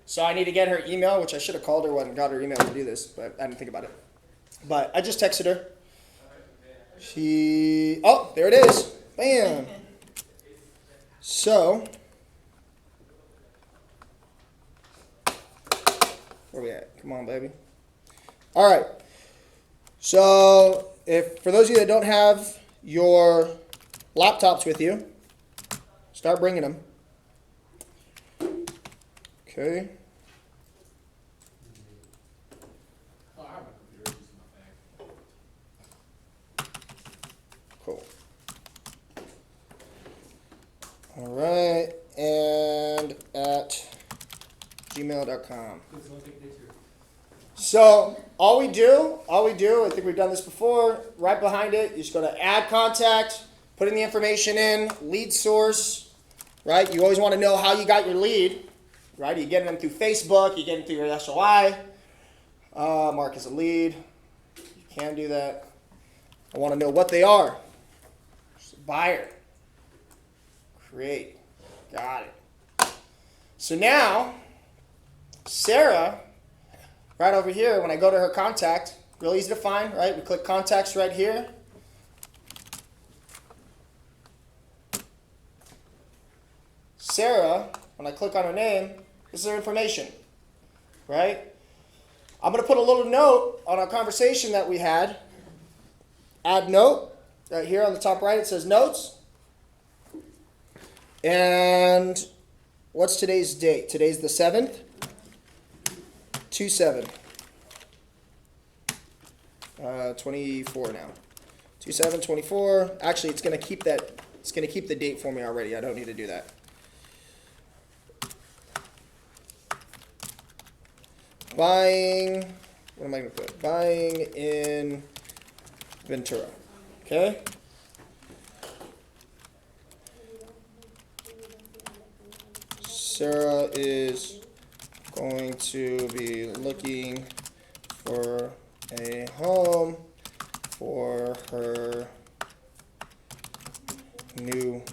so I need to get her email, which I should have called her and got her email to do this, but I didn't think about it. But I just texted her. Oh, there it is. Bam. So, where we at? Come on, baby. All right. So, for those of you that don't have your laptops with you, start bringing them. Okay. Oh, I have my computer. It's in my bag. Cool. All right. And at gmail.com. Please don't take a picture. So all we do, I think we've done this before, right behind it, you just go to add contact, putting the information in, lead source, right? You always want to know how you got your lead, right? Are you getting them through Facebook? Are you getting through your SOI? Mark as a lead. You can do that. I want to know what they are. Just a buyer. Create. Got it. So now, Sarah, right over here, when I go to her contact, real easy to find, right? We click contacts right here. Sarah, when I click on her name, this is her information, right? I'm going to put a little note on our conversation that we had. Add note. Right here on the top right, it says notes. And what's today's date? Today's the 7th. 2/7. 24 now. 2/7/24. Actually, it's going to keep that. It's going to keep the date for me already. I don't need to do that. Buying. What am I going to put? Buying in Ventura. Okay. Sarah is going to be looking for a home for her new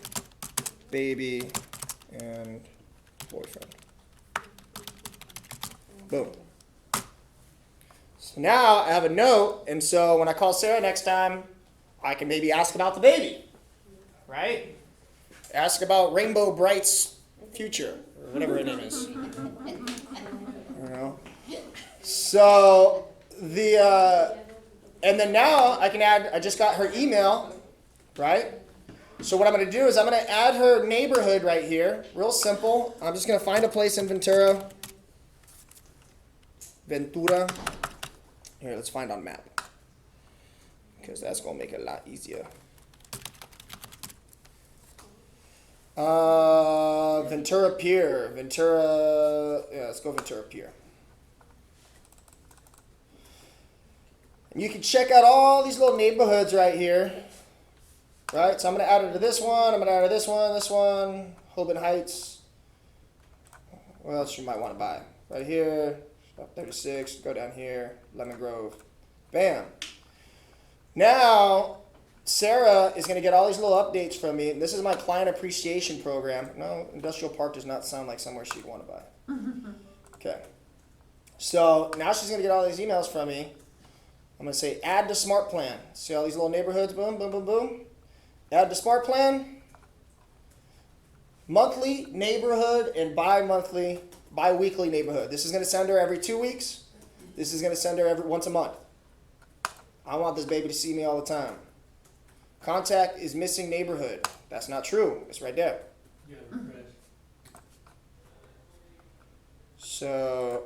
baby and boyfriend. Boom. So now I have a note, and so when I call Sarah next time, I can maybe ask about the baby, right? Ask about Rainbow Bright's future, or whatever her name is. You know? So and then now I can add, I just got her email, right? So what I'm going to do is I'm going to add her neighborhood right here. Real simple. I'm just going to find a place in Ventura. Here, let's find on map. Because that's going to make it a lot easier. Ventura Pier. Yeah, let's go Ventura Pier. And you can check out all these little neighborhoods right here. Right, so I'm going to add her to this one. I'm going to add her to this one. Holborn Heights. What else you might want to buy? Right here. Stop 36. Go down here. Lemon Grove. Bam. Now, Sarah is going to get all these little updates from me. This is my client appreciation program. No, industrial park does not sound like somewhere she'd want to buy. Okay. So now she's going to get all these emails from me. I'm going to say add to smart plan. See all these little neighborhoods? Boom, boom, boom, boom. Add to smart plan. Monthly neighborhood and bi-weekly neighborhood. This is going to send her every 2 weeks. This is going to send her once a month. I want this baby to see me all the time. Contact is missing neighborhood. That's not true. It's right there. Yeah, refresh. So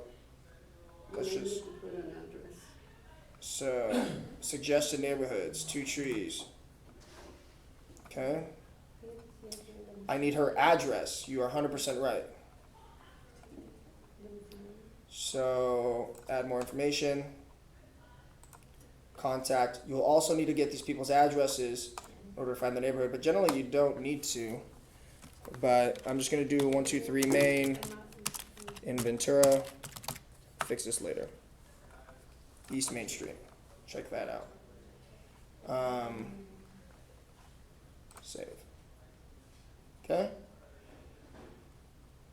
let's You need just to put an address. suggested neighborhoods, 2 trees. Okay. I need her address. You are 100% right. So add more information. Contact. You'll also need to get these people's addresses in order to find the neighborhood, but generally you don't need to. But I'm just going to do 123 Main in Ventura. Fix this later. East Main Street. Check that out. Save. Okay.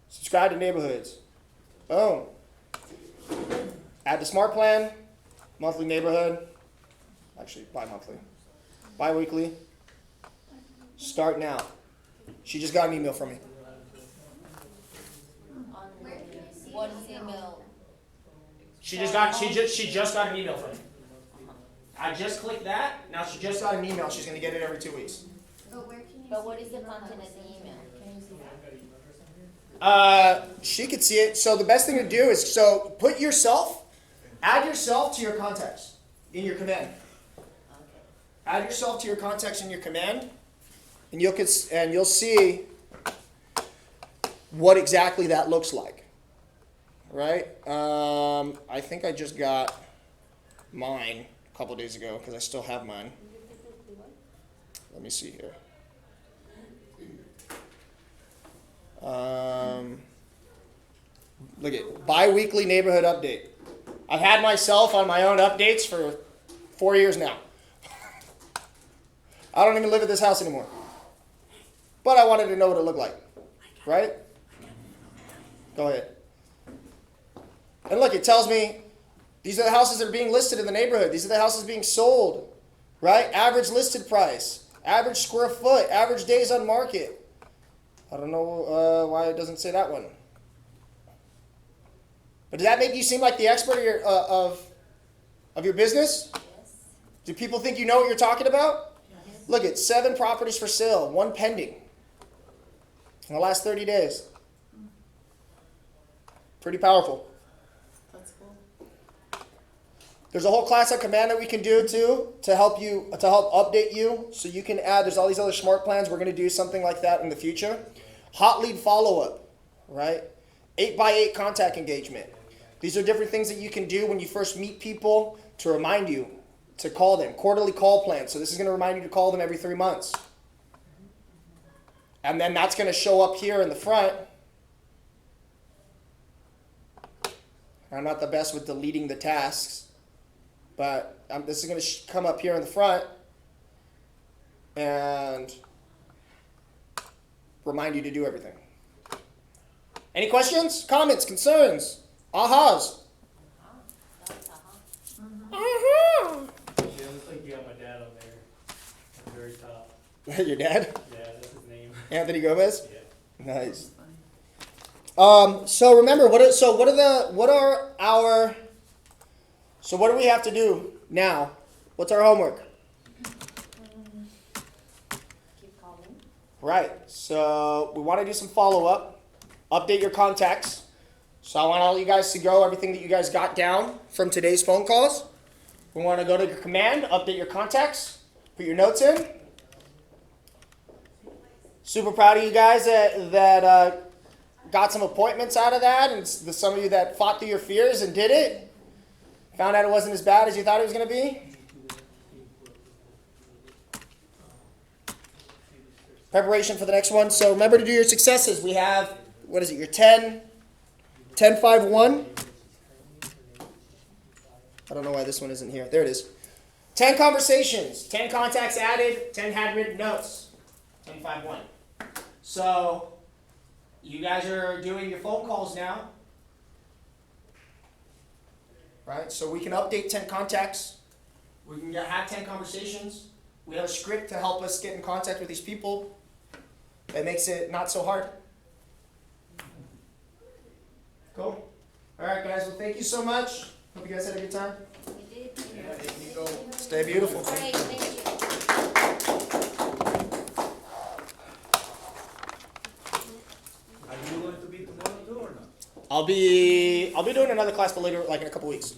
Subscribe to neighborhoods. Boom. Add the smart plan. Monthly neighborhood. Actually, bi-monthly. Bi-weekly. Start now. She just got an email from me. What is email? She just got an email from me. I just clicked that. Now she just got an email. She's going to get it every 2 weeks. But what is the content of the email? Can you see that? She could see it. So the best thing to do is put yourself, add yourself to your contacts in your command. Add yourself to your contacts in your command, and you'll see what exactly that looks like. right? I think I just got mine a couple days ago because I still have mine. Let me see here. Look at bi-weekly neighborhood update. I've had myself on my own updates for 4 years now. I don't even live at this house anymore. But I wanted to know what it looked like. Right? Go ahead. And look, it tells me these are the houses that are being listed in the neighborhood. These are the houses being sold. Right? Average listed price. Average square foot. Average days on market. I don't know why it doesn't say that one. But does that make you seem like the expert of your business? Yes. Do people think you know what you're talking about? Yes. Look at 7 properties for sale, 1 pending in the last 30 days. Pretty powerful. That's cool. There's a whole class on command that we can do too to help update you, so you can add. There's all these other smart plans. We're going to do something like that in the future. Hot lead follow up, right? 8x8 contact engagement. These are different things that you can do when you first meet people to remind you to call them. Quarterly call plan. So this is going to remind you to call them every 3 months. And then that's going to show up here in the front. I'm not the best with deleting the tasks, but this is going to come up here in the front and remind you to do everything. Any questions, comments, concerns, ahas? Yeah, looks like you got my dad on there, at the very top. Your dad? Yeah, that's his name. Anthony Gomez? Yeah. Nice. So remember, what do we have to do now? What's our homework? Keep calling. Right. So we want to do some follow-up, update your contacts. So I want all you guys to go, everything that you guys got down from today's phone calls. We want to go to your command, update your contacts, put your notes in. Super proud of you guys that got some appointments out of that, and some of you that fought through your fears and did it. Found out it wasn't as bad as you thought it was going to be. Preparation for the next one. So remember to do your successes. We have, what is it, your 10, 10, 5, 1. I don't know why this one isn't here. There it is. 10 conversations, 10 contacts added, 10 handwritten notes. 10, 5, 1. So you guys are doing your phone calls now. Right? So we can update 10 contacts. We can have 10 conversations. We have a script to help us get in contact with these people. That makes it not so hard. Cool. All right, guys. Well, thank you so much. Hope you guys had a good time. We did. Nikko. Stay beautiful. Great, thank you. Are you going to be tomorrow too or not? I'll be doing another class, but later, like in a couple weeks.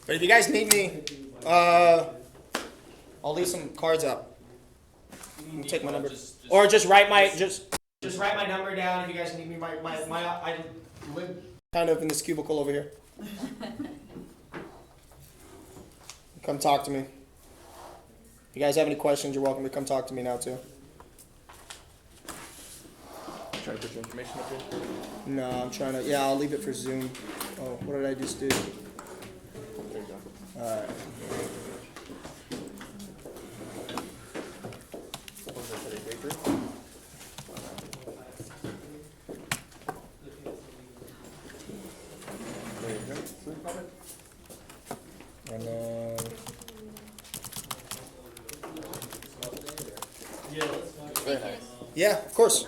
But if you guys need me, I'll leave some cards out. You can take my number, or just write my write my number down if you guys need me. I live kind of in this cubicle over here. Come talk to me. If you guys have any questions, you're welcome to come talk to me now too. Trying to put your information up here. No, I'm trying to. Yeah, I'll leave it for Zoom. Oh, what did I just do? There you go. All right. Suppose I put a paper. There you go. And then. Yeah, that's fine. Very nice. Yeah, of course.